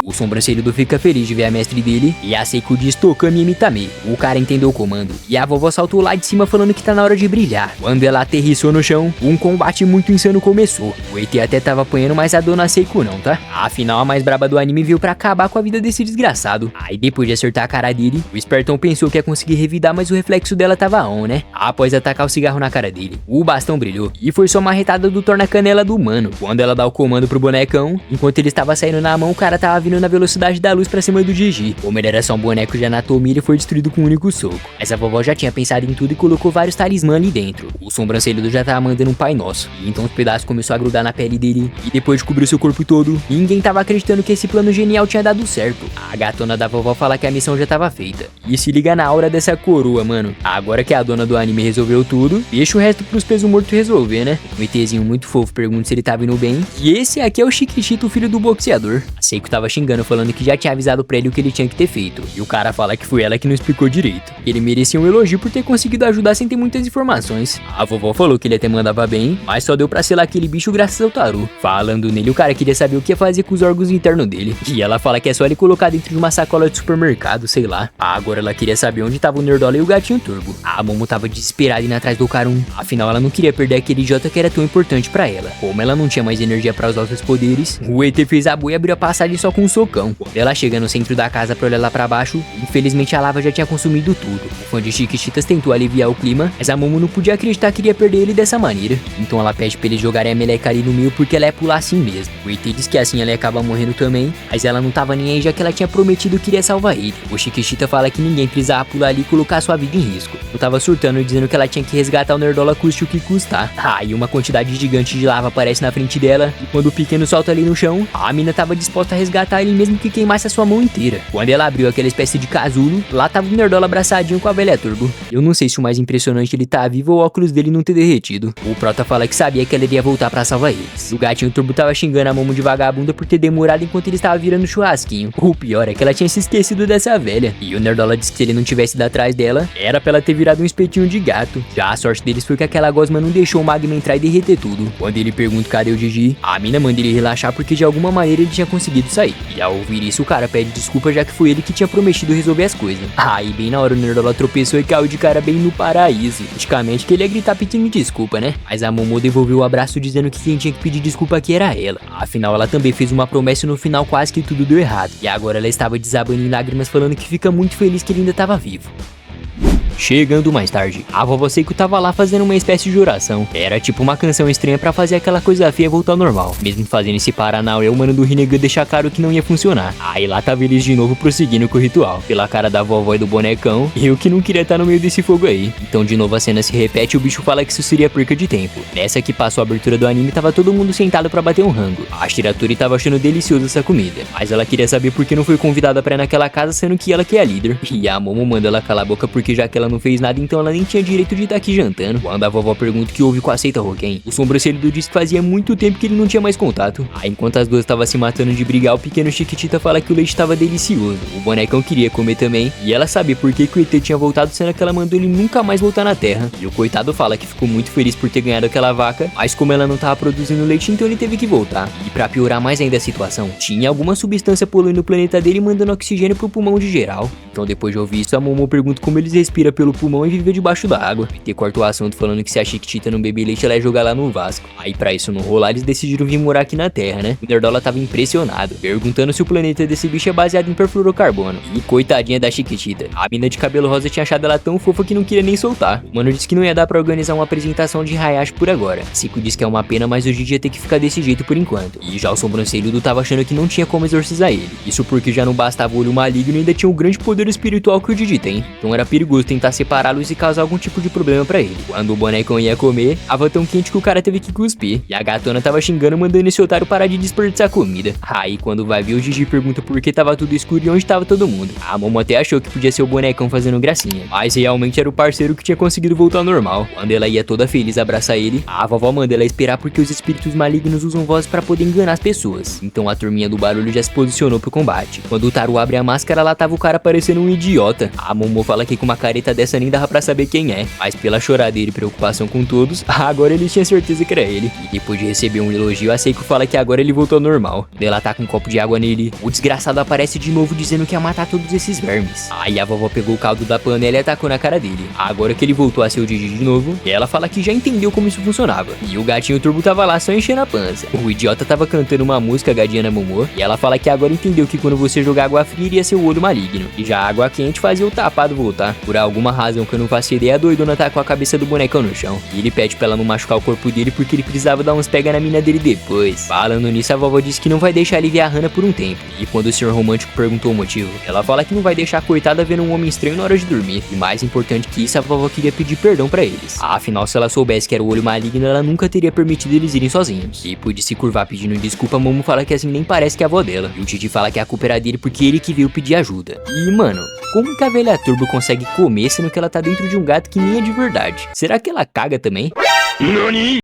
O sobrancelhudo fica feliz de ver a mestre dele e a Seiko diz Tokami Mitame. O cara entendeu o comando e a vovó saltou lá de cima falando que tá na hora de brilhar. Quando ela aterrissou no chão, um combate muito insano começou. O ET até tava apanhando, mas a dona Seiko não, tá? Afinal, a mais braba do anime veio pra acabar com a vida desse desgraçado. Aí depois de acertar a cara dele, o espertão pensou que ia conseguir revidar, mas o reflexo dela tava on, né? Após atacar o cigarro na cara dele, o bastão brilhou e foi só uma retada do torna-canela do mano. Quando ela dá o comando pro bonecão, enquanto ele estava saindo na mão, o cara tava vindo na velocidade da luz pra cima do Gigi. Como ele era só um boneco de anatomia, ele foi destruído com um único soco. Mas a vovó já tinha pensado em tudo e colocou vários talismãs ali dentro. O sobrancelhudo já tava mandando um Pai Nosso. E então os pedaços começaram a grudar na pele dele. E depois de cobrir seu corpo todo, ninguém tava acreditando que esse plano genial tinha dado certo. A gatona da vovó fala que a missão já tava feita. E se liga na aura dessa coroa, mano. Agora que a dona do anime resolveu tudo, deixa o resto pros pesos mortos resolver, né? Um ETzinho muito fofo pergunta se ele tava indo bem. E esse aqui é o Chiquitito, filho do boxeador. A Seiko tava xingando, falando que já tinha avisado pra ele o que ele tinha que ter feito. E o cara fala que foi ela que não explicou direito. Ele merecia um elogio por ter conseguido ajudar sem ter muitas informações. A vovó falou que ele até mandava bem, mas só deu pra selar aquele bicho graças ao Taru. Falando nele, o cara queria saber o que ia fazer com os órgãos internos dele. E ela fala que é só ele colocar dentro de uma sacola de supermercado, sei lá. Agora ela queria saber onde tava o Nerdola e o gatinho Turbo. A Momo tava desesperada indo atrás do Karun. Afinal, ela não queria perder aquele idiota que era tão importante pra ela. Como ela não tinha mais energia pra usar os seus poderes, o ET fez a boia e abriu a passar ali só com um socão. Quando ela chega no centro da casa pra olhar lá pra baixo, infelizmente a lava já tinha consumido tudo. O fã de Chiquititas tentou aliviar o clima, mas a Momo não podia acreditar que iria perder ele dessa maneira. Então ela pede pra eles jogarem a meleca ali no meio porque ela ia pular assim mesmo. O ET diz que assim ela ia acabar morrendo também, mas ela não tava nem aí já que ela tinha prometido que iria salvar ele. O Chiquitita fala que ninguém precisava pular ali e colocar sua vida em risco. Eu tava surtando dizendo que ela tinha que resgatar o Nerdola custe o que custar. E uma quantidade gigante de lava aparece na frente dela, e quando o pequeno solta ali no chão, a mina tava disposta a resgatar ele mesmo que queimasse a sua mão inteira. Quando ela abriu aquela espécie de casulo, lá tava o Nerdola abraçadinho com a velha Turbo. Eu não sei se o mais impressionante ele tá vivo ou o óculos dele não ter derretido. O Prota fala que sabia que ela iria voltar pra salvar eles. O gatinho Turbo tava xingando a Momo de vagabunda por ter demorado enquanto ele estava virando churrasquinho. O pior é que ela tinha se esquecido dessa velha. E o Nerdola disse que se ele não tivesse ido atrás dela, era pra ela ter virado um espetinho de gato. Já a sorte deles foi que aquela gosma não deixou o Magma entrar e derreter tudo. Quando ele pergunta cadê o Gigi, a mina manda ele relaxar porque de alguma maneira ele tinha conseguido sair. E ao ouvir isso, o cara pede desculpa já que foi ele que tinha prometido resolver as coisas. E bem na hora o Nerdola tropeçou e caiu de cara bem no paraíso. Praticamente que ele ia gritar pedindo desculpa, né? Mas a Momo devolveu o abraço dizendo que quem tinha que pedir desculpa aqui era ela. Afinal, ela também fez uma promessa e no final quase que tudo deu errado. E agora ela estava desabando em lágrimas falando que fica muito feliz que ele ainda estava vivo. Chegando mais tarde, a vovó Seiko tava lá fazendo uma espécie de oração. Era tipo uma canção estranha pra fazer aquela coisa feia voltar ao normal. Mesmo fazendo esse Paranauê, o mano do Rinnegan deixar claro que não ia funcionar. Aí lá tava eles de novo prosseguindo com o ritual. Pela cara da vovó e do bonecão, eu que não queria estar no meio desse fogo aí. Então de novo a cena se repete e o bicho fala que isso seria perca de tempo. Nessa que passou a abertura do anime, tava todo mundo sentado pra bater um rango. A Shiratori tava achando delicioso essa comida, mas ela queria saber por que não foi convidada pra ir naquela casa, sendo que ela que é a líder. E a Momo manda ela calar a boca porque já que ela não fez nada, então ela nem tinha direito de estar aqui jantando. Quando a vovó pergunta o que houve com a Aceita Roken, o sobrancelho diz que fazia muito tempo que ele não tinha mais contato. Enquanto as duas estavam se matando de brigar, o pequeno Chiquitita fala que o leite estava delicioso. O bonecão queria comer também, e ela sabia por que o ET tinha voltado, sendo que ela mandou ele nunca mais voltar na Terra. E o coitado fala que ficou muito feliz por ter ganhado aquela vaca, mas como ela não tava produzindo leite, então ele teve que voltar. E pra piorar mais ainda a situação, tinha alguma substância poluindo o planeta dele, mandando oxigênio pro pulmão de geral. Então depois de ouvir isso, a Momo pergunta como eles respiram pelo pulmão e vivem debaixo da água. E cortou o assunto falando que se a Chiquitita não beber leite, ela ia jogar lá no Vasco. Aí pra isso não rolar, eles decidiram vir morar aqui na Terra, né? O Nerdola tava impressionado, perguntando se o planeta desse bicho é baseado em perfluorocarbono. E coitadinha da Chiquitita, a mina de cabelo rosa tinha achado ela tão fofa que não queria nem soltar. O mano disse que não ia dar pra organizar uma apresentação de Hayashi por agora. Cico disse que é uma pena, mas hoje em dia tem que ficar desse jeito por enquanto. E já o sobrancelhudo tava achando que não tinha como exorcizar ele. Isso porque já não bastava o olho maligno e ainda tinha o grande poder espiritual que o Didi tem. Então era perigoso tentar separá-los e causar algum tipo de problema pra ele. Quando o bonecão ia comer, tava tão quente que o cara teve que cuspir. E a gatona tava xingando, mandando esse otário parar de desperdiçar comida. Aí quando vai ver, o Gigi pergunta por que tava tudo escuro e onde tava todo mundo. A Momo até achou que podia ser o bonecão fazendo gracinha, mas realmente era o parceiro que tinha conseguido voltar ao normal. Quando ela ia toda feliz abraçar ele, a vovó manda ela esperar porque os espíritos malignos usam vozes pra poder enganar as pessoas. Então a turminha do barulho já se posicionou pro combate. Quando o Taru abre a máscara, lá tava o cara parecendo um idiota. A Momo fala que com uma careta dessa nem dava pra saber quem é, mas pela choradeira e preocupação com todos, agora ele tinha certeza que era ele. E depois de receber um elogio, a Seiko fala que agora ele voltou ao normal. Ela tá com um copo de água nele, o desgraçado aparece de novo dizendo que ia matar todos esses vermes. Aí a vovó pegou o caldo da panela e atacou na cara dele. Agora que ele voltou a ser o Didi de novo, ela fala que já entendeu como isso funcionava. E o gatinho Turbo tava lá só enchendo a pança. O idiota tava cantando uma música, Gadiana Momo, e ela fala que agora entendeu que quando você jogar água fria iria ser o olho maligno, e já a água quente fazia o tapado voltar. Por alguma razão que eu não faço ideia, a doidona tá com a cabeça do bonecão no chão. E ele pede pra ela não machucar o corpo dele porque ele precisava dar uns pega na mina dele depois. Falando nisso, a vovó disse que não vai deixar aliviar a Hana por um tempo. E quando o senhor romântico perguntou o motivo, ela fala que não vai deixar a coitada vendo um homem estranho na hora de dormir. E mais importante que isso, a vovó queria pedir perdão pra eles. Afinal, se ela soubesse que era o olho maligno, ela nunca teria permitido eles irem sozinhos. E por de se curvar pedindo desculpa, a Momo fala que assim nem parece que é a avó dela. E o Didi fala que a culpa era dele porque ele que veio pedir ajuda. E mano, como que a velha Turbo consegue comer sendo que ela tá dentro de um gato que nem é de verdade? Será que ela caga também? NANI?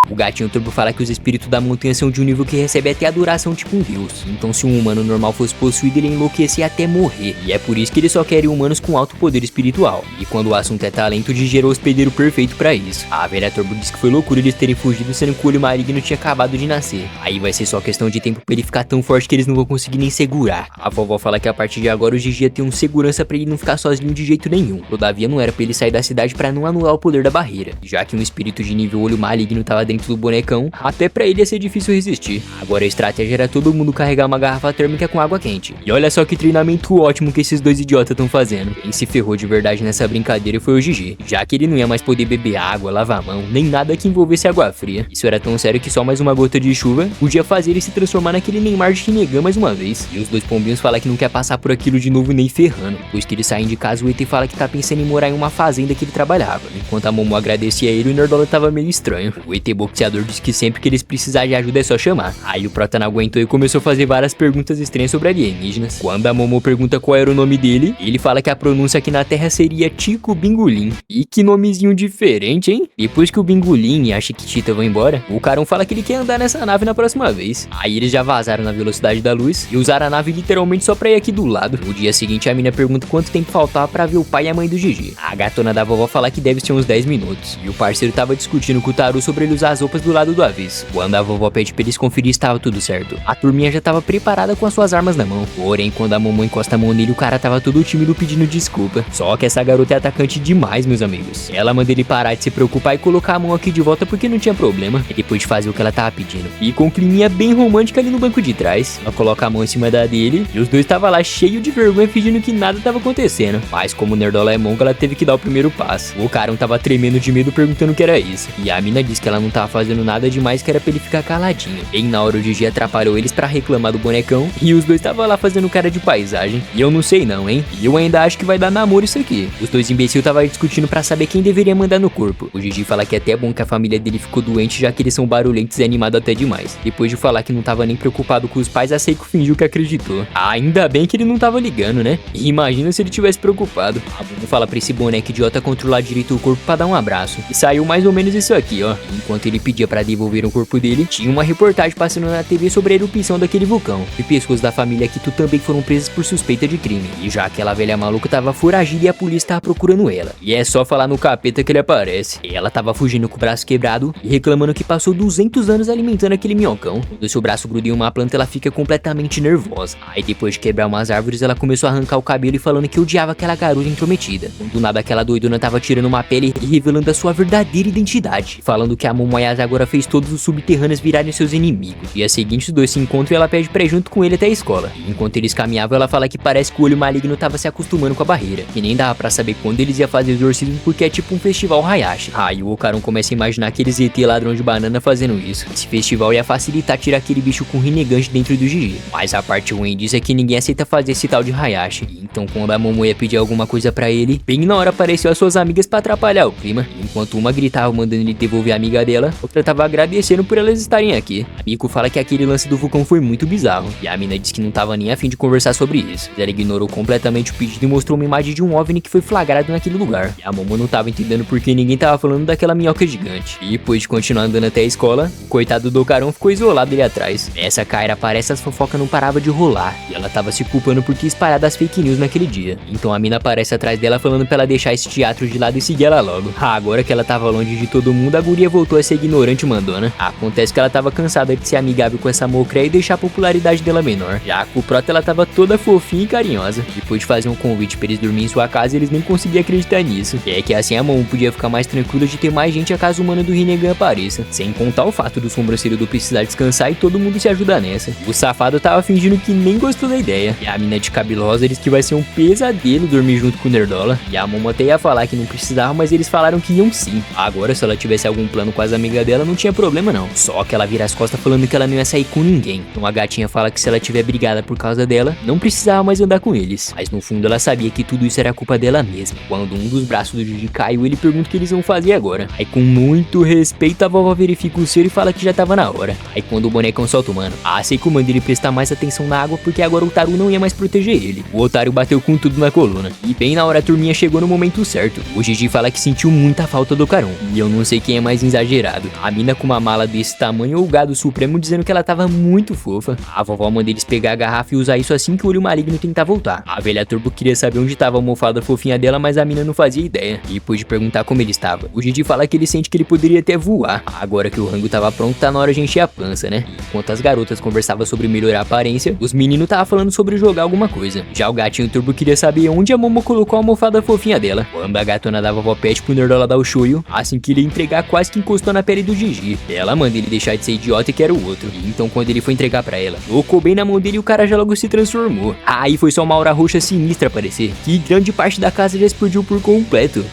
O gatinho Turbo fala que os espíritos da montanha são de um nível que recebe até adoração tipo um deus. Então se um humano normal fosse possuído, ele ia enlouquecer até morrer. E é por isso que eles só querem humanos com alto poder espiritual. E quando o assunto é talento, gerou o hospedeiro perfeito pra isso. A velha Turbo diz que foi loucura eles terem fugido, sendo que o olho maligno tinha acabado de nascer. Aí vai ser só questão de tempo pra ele ficar tão forte que eles não vão conseguir nem segurar. A vovó fala que a partir de agora o Gigi ia ter um segurança pra ele não ficar sozinho de jeito nenhum. Todavia não era pra ele sair da cidade pra não anular o poder da barreira, já que um espírito de nível olho maligno tava dentro dentro do bonecão, até pra ele ia ser difícil resistir. Agora a estratégia era todo mundo carregar uma garrafa térmica com água quente. E olha só que treinamento ótimo que esses dois idiotas estão fazendo. Quem se ferrou de verdade nessa brincadeira foi o Gigi, já que ele não ia mais poder beber água, lavar a mão, nem nada que envolvesse água fria. Isso era tão sério que só mais uma gota de chuva podia fazer ele se transformar naquele Neymar de Rinnegan mais uma vez. E os dois pombinhos falam que não quer passar por aquilo de novo nem ferrando. Depois que eles saem de casa, o ET fala que tá pensando em morar em uma fazenda que ele trabalhava. Enquanto a Momo agradecia ele, o Nerdola tava meio estranho. O ET boxeador disse que sempre que eles precisarem de ajuda é só chamar. Aí o Prota não aguentou e começou a fazer várias perguntas estranhas sobre alienígenas. Quando a Momo pergunta qual era o nome dele, ele fala que a pronúncia aqui na Terra seria Tico Bingolim. E que nomezinho diferente, hein? Depois que o Bingolim e a Chiquitita vão embora, o Carão fala que ele quer andar nessa nave na próxima vez. Aí eles já vazaram na velocidade da luz e usaram a nave literalmente só pra ir aqui do lado. No dia seguinte, a mina pergunta quanto tempo faltava pra ver o pai e a mãe do Gigi. A gatona da vovó fala que deve ser uns 10 minutos. E o parceiro tava discutindo com o Taru sobre ele usar as roupas do lado do avesso. Quando a vovó pede pra eles conferir, estava tudo certo. A turminha já tava preparada com as suas armas na mão. Porém, quando a Momo encosta a mão nele, o cara tava todo tímido pedindo desculpa. Só que essa garota é atacante demais, meus amigos. Ela manda ele parar de se preocupar e colocar a mão aqui de volta porque não tinha problema. E depois de fazer o que ela tava pedindo. E com um climinha bem romântico ali no banco de trás. Ela coloca a mão em cima da dele e os dois tava lá cheio de vergonha fingindo que nada tava acontecendo. Mas como o Nerdola é mongo, ela teve que dar o primeiro passo. O Carão tava tremendo de medo perguntando o que era isso. E a mina disse que ela não tava fazendo nada demais, que era pra ele ficar caladinho. Bem na hora o Gigi atrapalhou eles pra reclamar do bonecão e os dois tava lá fazendo cara de paisagem. E eu não sei não, hein? E eu ainda acho que vai dar namoro isso aqui. Os dois imbecil tava discutindo pra saber quem deveria mandar no corpo. O Gigi fala que é até bom que a família dele ficou doente, já que eles são barulhentos e animados até demais. Depois de falar que não tava nem preocupado com os pais, a Seiko fingiu que acreditou. Ainda bem que ele não tava ligando, né? E imagina se ele tivesse preocupado. A Momo fala pra esse boneco idiota controlar direito o corpo pra dar um abraço. E saiu mais ou menos isso aqui, ó. Enquanto ele pedia pra devolver o corpo dele, tinha uma reportagem passando na TV sobre a erupção daquele vulcão. E pessoas da família Kito também foram presas por suspeita de crime. E já aquela velha maluca tava foragida e a polícia tava procurando ela. E é só falar no capeta que ele aparece. Ela tava fugindo com o braço quebrado e reclamando que passou 200 anos alimentando aquele minhocão. Quando seu braço gruda em uma planta, ela fica completamente nervosa. Aí depois de quebrar umas árvores, ela começou a arrancar o cabelo e falando que odiava aquela garota intrometida. Do nada aquela doidona tava tirando uma pele e revelando a sua verdadeira identidade. Falando que a Momoyasa agora fez todos os subterrâneos virarem seus inimigos. Dia seguinte os dois se encontram e ela pede pra ir junto com ele até a escola. E enquanto eles caminhavam, ela fala que parece que o olho maligno tava se acostumando com a barreira. E nem dava pra saber quando eles iam fazer o exorcismo porque é tipo um festival Hayashi. Aí o Okarun começa a imaginar aqueles ET ladrão de banana fazendo isso. Esse festival ia facilitar tirar aquele bicho com Rinnegan de dentro do Gigi. Mas a parte ruim disso é que ninguém aceita fazer esse tal de Hayashi. Então quando a Momo ia pedir alguma coisa pra ele, bem na hora apareceu as suas amigas pra atrapalhar o clima. Enquanto uma gritava mandando ele devolver a amiga dela, outra tava agradecendo por elas estarem aqui. A Miko fala que aquele lance do vulcão foi muito bizarro. E a mina disse que não tava nem a fim de conversar sobre isso. Ela ignorou completamente o pedido e mostrou uma imagem de um OVNI que foi flagrado naquele lugar. E a Momo não tava entendendo porque ninguém tava falando daquela minhoca gigante. E depois de continuar andando até a escola, o coitado do Okarun ficou isolado ali atrás. Nessa Kaira aparece, as fofocas não paravam de rolar. E ela tava se culpando por ter espalhado as fake news naquele dia. Então a mina aparece atrás dela falando pra ela deixar esse teatro de lado e seguir ela logo. Agora que ela tava longe de todo mundo, a guria voltou a ser ignorante e mandona. Acontece que ela tava cansada de ser amigável com essa mocreia e deixar a popularidade dela menor. Já com o Prota ela tava toda fofinha e carinhosa. Depois de fazer um convite pra eles dormirem em sua casa, eles nem conseguiam acreditar nisso. E é que assim a Momo podia ficar mais tranquila de ter mais gente a casa humana do Rinnegan apareça. Sem contar o fato do sobrancelho do precisar descansar e todo mundo se ajudar nessa. O safado tava fingindo que nem gostou da ideia. E a mina de cabelo rosa disse que vai ser um pesadelo dormir junto com o Nerdola. E a Momo até ia falar que não precisava, mas eles falaram que iam sim. Agora se ela tivesse algum plano com as amigas dela, não tinha problema não. Só que ela vira as costas falando que ela não ia sair com ninguém. Então a gatinha fala que se ela tiver brigada por causa dela, não precisava mais andar com eles. Mas no fundo ela sabia que tudo isso era culpa dela mesma. Quando um dos braços do Gigi caiu, ele pergunta o que eles vão fazer agora. Aí com muito respeito a vovó verifica o selo e fala que já tava na hora. Aí quando o bonecão solta o mano, a Seiko manda ele prestar mais atenção na água porque agora o Taru não ia mais proteger ele. O otário bateu com tudo na coluna. E bem na hora a turminha chegou no momento certo. O Gigi fala que sentiu muita falta do Okarun. E eu não sei quem é mais exagerado. A mina com uma mala desse tamanho ou o gado supremo dizendo que ela tava muito fofa. A vovó manda eles pegar a garrafa e usar isso assim que o olho maligno tentar voltar. A velha turbo queria saber onde tava a almofada fofinha dela, mas a mina não fazia ideia. E depois de perguntar como ele estava, o Gigi fala que ele sente que ele poderia até voar. Agora que o rango tava pronto, tá na hora de encher a pança, né? Enquanto as garotas conversavam sobre melhorar a aparência, os meninos tava falando sobre jogar alguma coisa. Já o gatinho turbo queria saber onde a Momo colocou a almofada fofinha dela. Quando a gatona da vovó pede pro Nerdola dar o shoyu, assim que ele ia entregar, quase que encostou na pele do Gigi. Ela manda ele deixar de ser idiota e quer o outro. E então quando ele foi entregar pra ela, tocou bem na mão dele e o cara já logo se transformou. Aí foi só uma aura roxa sinistra aparecer, que grande parte da casa já explodiu por completo.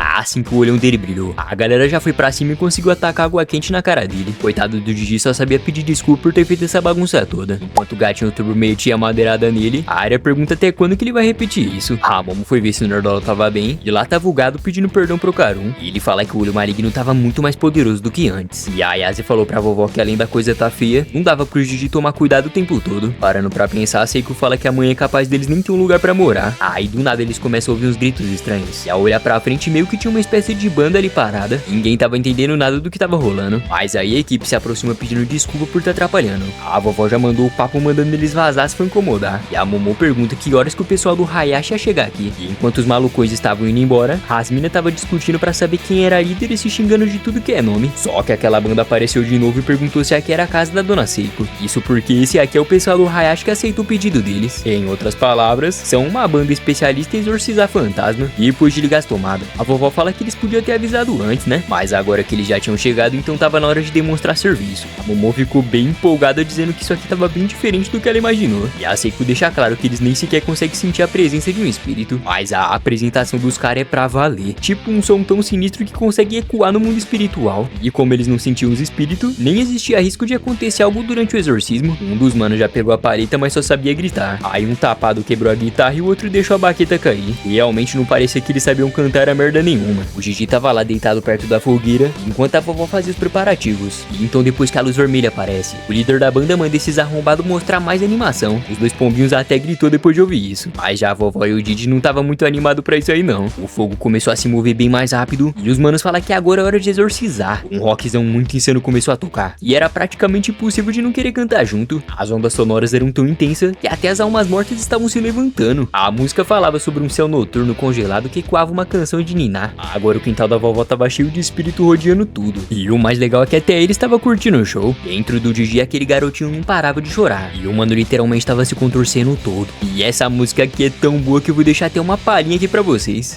Assim que o olhão dele brilhou, a galera já foi pra cima e conseguiu atacar água quente na cara dele. Coitado do Gigi só sabia pedir desculpa por ter feito essa bagunça toda. Enquanto o gatinho turbo metia a madeirada nele, a Arya pergunta até quando que ele vai repetir isso. A Momo foi ver se o Nerdola tava bem, e lá tava o gado pedindo perdão pro Karun. E ele fala que o olho maligno tava muito mais poderoso do que antes. E a Yase falou pra vovó que além da coisa tá feia, não dava pro Gigi tomar cuidado o tempo todo. Parando pra pensar, Seiko fala que amanhã é capaz deles nem ter um lugar pra morar. Aí do nada eles começam a ouvir uns gritos estranhos. E ao olhar pra frente meio que tinha uma espécie de banda ali parada. Ninguém tava entendendo nada do que tava rolando. Mas aí a equipe se aproxima pedindo desculpa por tá atrapalhando. A vovó já mandou o papo mandando eles vazar se for incomodar. E a Momo pergunta que horas que o pessoal do Hayashi ia chegar aqui. E enquanto os malucões estavam indo embora, Rasmina tava discutindo pra saber quem era a líder e se xingando de tudo que é nome. Só que aquela banda apareceu de novo e perguntou se aqui era a casa da Dona Seiko. Isso porque esse aqui é o pessoal do Hayashi que aceitou o pedido deles. Em outras palavras, são uma banda especialista em exorcizar fantasma e depois de ligar as tomadas. A vovó fala que eles podiam ter avisado antes, né? Mas agora que eles já tinham chegado, então tava na hora de demonstrar serviço. A Momo ficou bem empolgada dizendo que isso aqui tava bem diferente do que ela imaginou. E a Seiko deixa claro que eles nem sequer conseguem sentir a presença de um espírito, mas a apresentação dos caras é pra valer. Tipo um som tão sinistro que consegue ecoar no mundo espiritual. E como eles não sentiam os espíritos, nem existia risco de acontecer algo durante o exorcismo. Um dos manos já pegou a palheta, mas só sabia gritar. Aí um tapado quebrou a guitarra e o outro deixou a baqueta cair. Realmente não parecia que eles sabiam cantar a merda nenhuma. O Gigi tava lá deitado perto da fogueira, enquanto a vovó fazia os preparativos. E então depois que a luz vermelha aparece, o líder da banda manda esses arrombados mostrar mais animação. Os dois pombinhos até gritou depois de ouvir isso. Mas já a vovó e o Didi não tava muito animado pra isso aí não. O fogo começou a se mover bem mais rápido, e os manos falam que agora é hora de exorcizar. Um rockzão muito insano começou a tocar, e era praticamente impossível de não querer cantar junto. As ondas sonoras eram tão intensas que até as almas mortas estavam se levantando. A música falava sobre um céu noturno congelado que ecoava uma canção de niná. Agora o quintal da vovó tava cheio de espírito rodeando tudo. E o mais legal é que até ele estava curtindo o show. Dentro do Gigi aquele garotinho não parava de chorar, e o mano literalmente estava se contorcendo todo. E essa música aqui é tão boa que eu vou deixar até uma palhinha aqui pra vocês.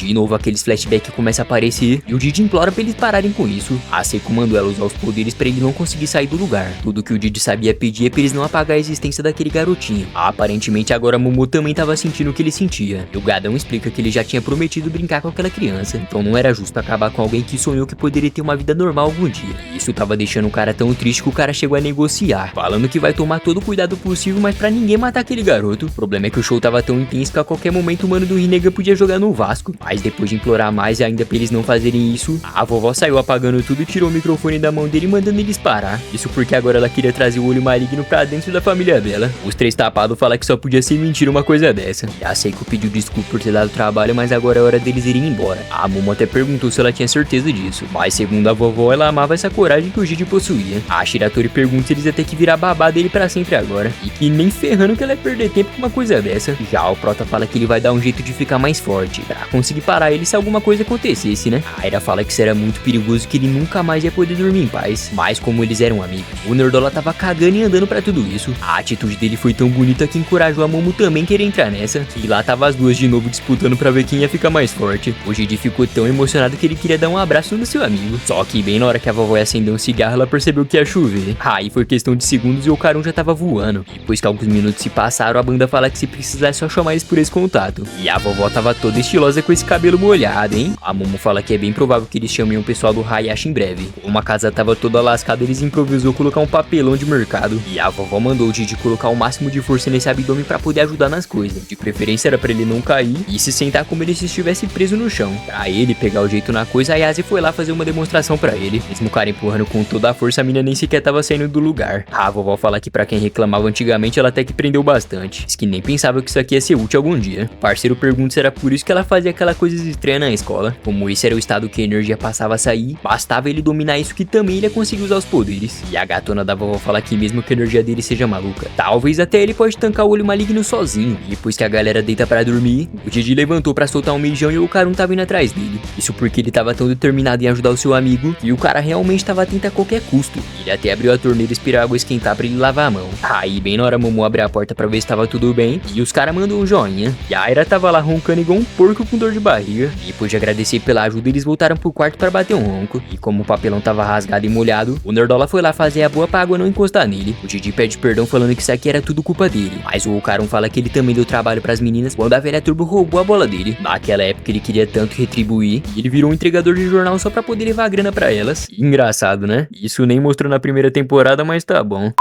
De novo aqueles flashbacks começam a aparecer e o Didi implora pra eles pararem com isso. A Seiko mandou ela usar os poderes pra ele não conseguir sair do lugar. Tudo que o Didi sabia pedir é pra eles não apagar a existência daquele garotinho. Aparentemente agora a Momo também tava sentindo o que ele sentia. E o Gadão explica que ele já tinha prometido brincar com aquela criança, então não era justo acabar com alguém que sonhou que poderia ter uma vida normal algum dia. Isso tava deixando o cara tão triste que o cara chegou a negociar, falando que vai tomar todo o cuidado possível, mas pra ninguém matar aquele garoto. O problema é que o show tava tão intenso que a qualquer momento o mano do Rinnegan podia jogar no Vasco. Mas depois de implorar mais e ainda pra eles não fazerem isso, a vovó saiu apagando tudo e tirou o microfone da mão dele mandando eles parar. Isso porque agora ela queria trazer o olho maligno pra dentro da família dela. Os três tapados falam que só podia ser mentira uma coisa dessa. E a Seiko pediu desculpa por ter dado trabalho, mas agora é hora deles irem embora. A Momo até perguntou se ela tinha certeza disso, mas segundo a vovó, ela amava essa coragem que o Gigi possuía. A Shiratori pergunta se eles iam ter que virar babá dele pra sempre agora, e que nem ferrando que ela ia perder tempo com uma coisa dessa. Já o Prota fala que ele vai dar um jeito de ficar mais forte, pra conseguir parar ele se alguma coisa acontecesse, né? A Aira fala que isso era muito perigoso, que ele nunca mais ia poder dormir em paz. Mas como eles eram amigos, o Nerdola tava cagando e andando pra tudo isso. A atitude dele foi tão bonita que encorajou a Momo também querer entrar nessa. E lá tava as duas de novo disputando pra ver quem ia ficar mais forte. O Gigi ficou tão emocionado que ele queria dar um abraço no seu amigo. Só que bem na hora que a vovó ia acender um cigarro, ela percebeu que ia chover. Aí foi questão de segundos e o Karun já tava voando. Depois que alguns minutos se passaram, a banda fala que se precisasse só chamar eles por esse contato. E a vovó tava toda estilosa com esse cabelo molhado, hein? A Momo fala que é bem provável que eles chamem o pessoal do Hayashi em breve. Como a casa tava toda lascada, eles improvisou colocar um papelão de mercado. E a vovó mandou o Didi colocar o máximo de força nesse abdômen pra poder ajudar nas coisas. De preferência era pra ele não cair e se sentar como ele se estivesse preso no chão. Pra ele pegar o jeito na coisa, a Yase foi lá fazer uma demonstração pra ele. Mesmo o cara empurrando com toda a força, a mina nem sequer tava saindo do lugar. A vovó fala que pra quem reclamava antigamente, ela até que prendeu bastante. Diz que nem pensava que isso aqui ia ser útil algum dia. O parceiro pergunta se era por isso que ela fazia aquela coisa estranha na escola. Como esse era o estado que a energia passava a sair, bastava ele dominar isso que também ele ia conseguir usar os poderes. E a gatona da vovó fala que mesmo que a energia dele seja maluca, talvez até ele pode tancar o olho maligno sozinho. E depois que a galera deita pra dormir, o Didi levantou pra soltar um mijão e o Karun tava indo atrás dele. Isso porque ele tava tão determinado em ajudar o seu amigo que o cara realmente tava atento a qualquer custo. Ele até abriu a torneira e esperou a água esquentar pra ele lavar a mão. Aí bem na hora a Momo abre a porta pra ver se tava tudo bem e os caras mandam um joinha. E a Aira tava lá roncando igual um porco com dor de barriga. barriga. Depois de agradecer pela ajuda, eles voltaram pro quarto pra bater um ronco. E como o papelão tava rasgado e molhado, o Nerdola foi lá fazer a boa pra água não encostar nele. O Didi pede perdão falando que isso aqui era tudo culpa dele. Mas o Ocarum fala que ele também deu trabalho pras meninas quando a velha Turbo roubou a bola dele. Naquela época ele queria tanto retribuir e ele virou um entregador de jornal só pra poder levar a grana pra elas. Engraçado, né? Isso nem mostrou na primeira temporada, mas tá bom.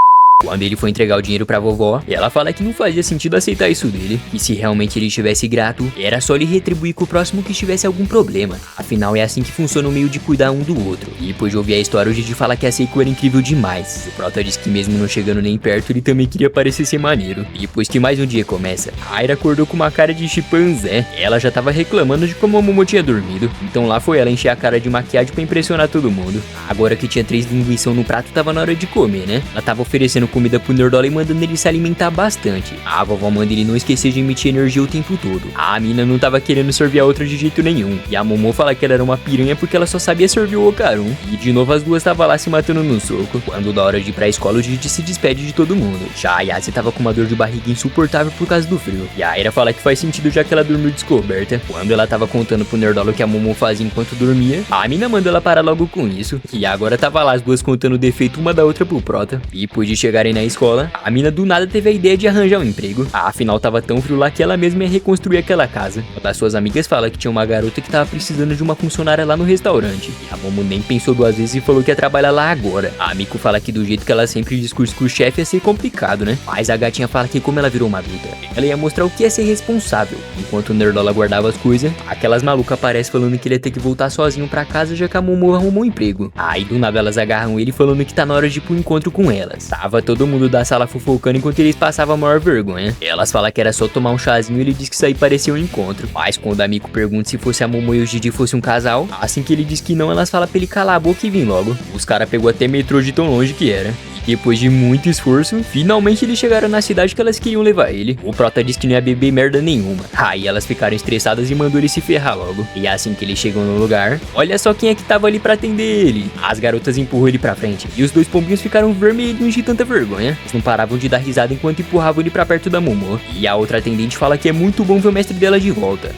Quando ele foi entregar o dinheiro pra vovó, ela fala que não fazia sentido aceitar isso dele. E se realmente ele estivesse grato, era só ele retribuir com o próximo que tivesse algum problema. Afinal, é assim que funciona o meio de cuidar um do outro. E depois de ouvir a história, o Didi fala que a Seiko era incrível demais. O Prota diz que mesmo não chegando nem perto, ele também queria parecer ser maneiro. E depois que mais um dia começa, a Aira acordou com uma cara de chimpanzé. Ela já tava reclamando de como a Momo tinha dormido. Então lá foi ela encher a cara de maquiagem pra impressionar todo mundo. Agora que tinha 3 linguição no prato, tava na hora de comer, né? Ela tava oferecendo comida pro Nerdola e mandando ele se alimentar bastante. A vovó manda ele não esquecer de emitir energia o tempo todo. A mina não tava querendo servir a outra de jeito nenhum. E a Momo fala que ela era uma piranha porque ela só sabia servir o Ocarum. E de novo as duas tava lá se matando no soco. Quando da hora de ir pra escola, o Didi se despede de todo mundo. Já a Yase tava com uma dor de barriga insuportável por causa do frio. E a Aira fala que faz sentido já que ela dormiu descoberta. Quando ela tava contando pro Nerdola o que a Momo fazia enquanto dormia, a mina manda ela parar logo com isso. E agora tava lá as duas contando o defeito uma da outra pro Prota. E depois de chegarem na escola, a mina do nada teve a ideia de arranjar um emprego. Afinal tava tão frio lá que ela mesma ia reconstruir aquela casa. Uma das suas amigas fala que tinha uma garota que tava precisando de uma funcionária lá no restaurante. E a Momo nem pensou 2 vezes e falou que ia trabalhar lá agora. A Miko fala que do jeito que ela sempre discursa com o chefe ia ser complicado, né? Mas a gatinha fala que como ela virou uma adulta, ela ia mostrar o que é ser responsável. Enquanto o Nerdola guardava as coisas, aquelas malucas aparecem falando que ele ia ter que voltar sozinho pra casa já que a Momo arrumou um emprego. Aí do nada elas agarram ele falando que tá na hora de ir pro encontro com elas. Tava todo mundo da sala fofocando enquanto eles passavam a maior vergonha. Elas falam que era só tomar um chazinho e ele diz que isso aí parecia um encontro. Mas quando a Miko pergunta se fosse a Momo e o Didi fosse um casal, assim que ele diz que não, elas falam pra ele calar a boca e vir logo. Os caras pegou até metrô de tão longe que era. E depois de muito esforço, finalmente eles chegaram na cidade que elas queriam levar ele. O Prota disse que não ia beber merda nenhuma. Aí elas ficaram estressadas e mandou ele se ferrar logo. E assim que eles chegam no lugar, olha só quem é que tava ali pra atender ele. As garotas empurram ele pra frente e os 2 pombinhos ficaram vermelhinhos de tanta vergonha. Eles não paravam de dar risada enquanto empurravam ele pra perto da Momo. E a outra atendente fala que é muito bom ver o mestre dela de volta.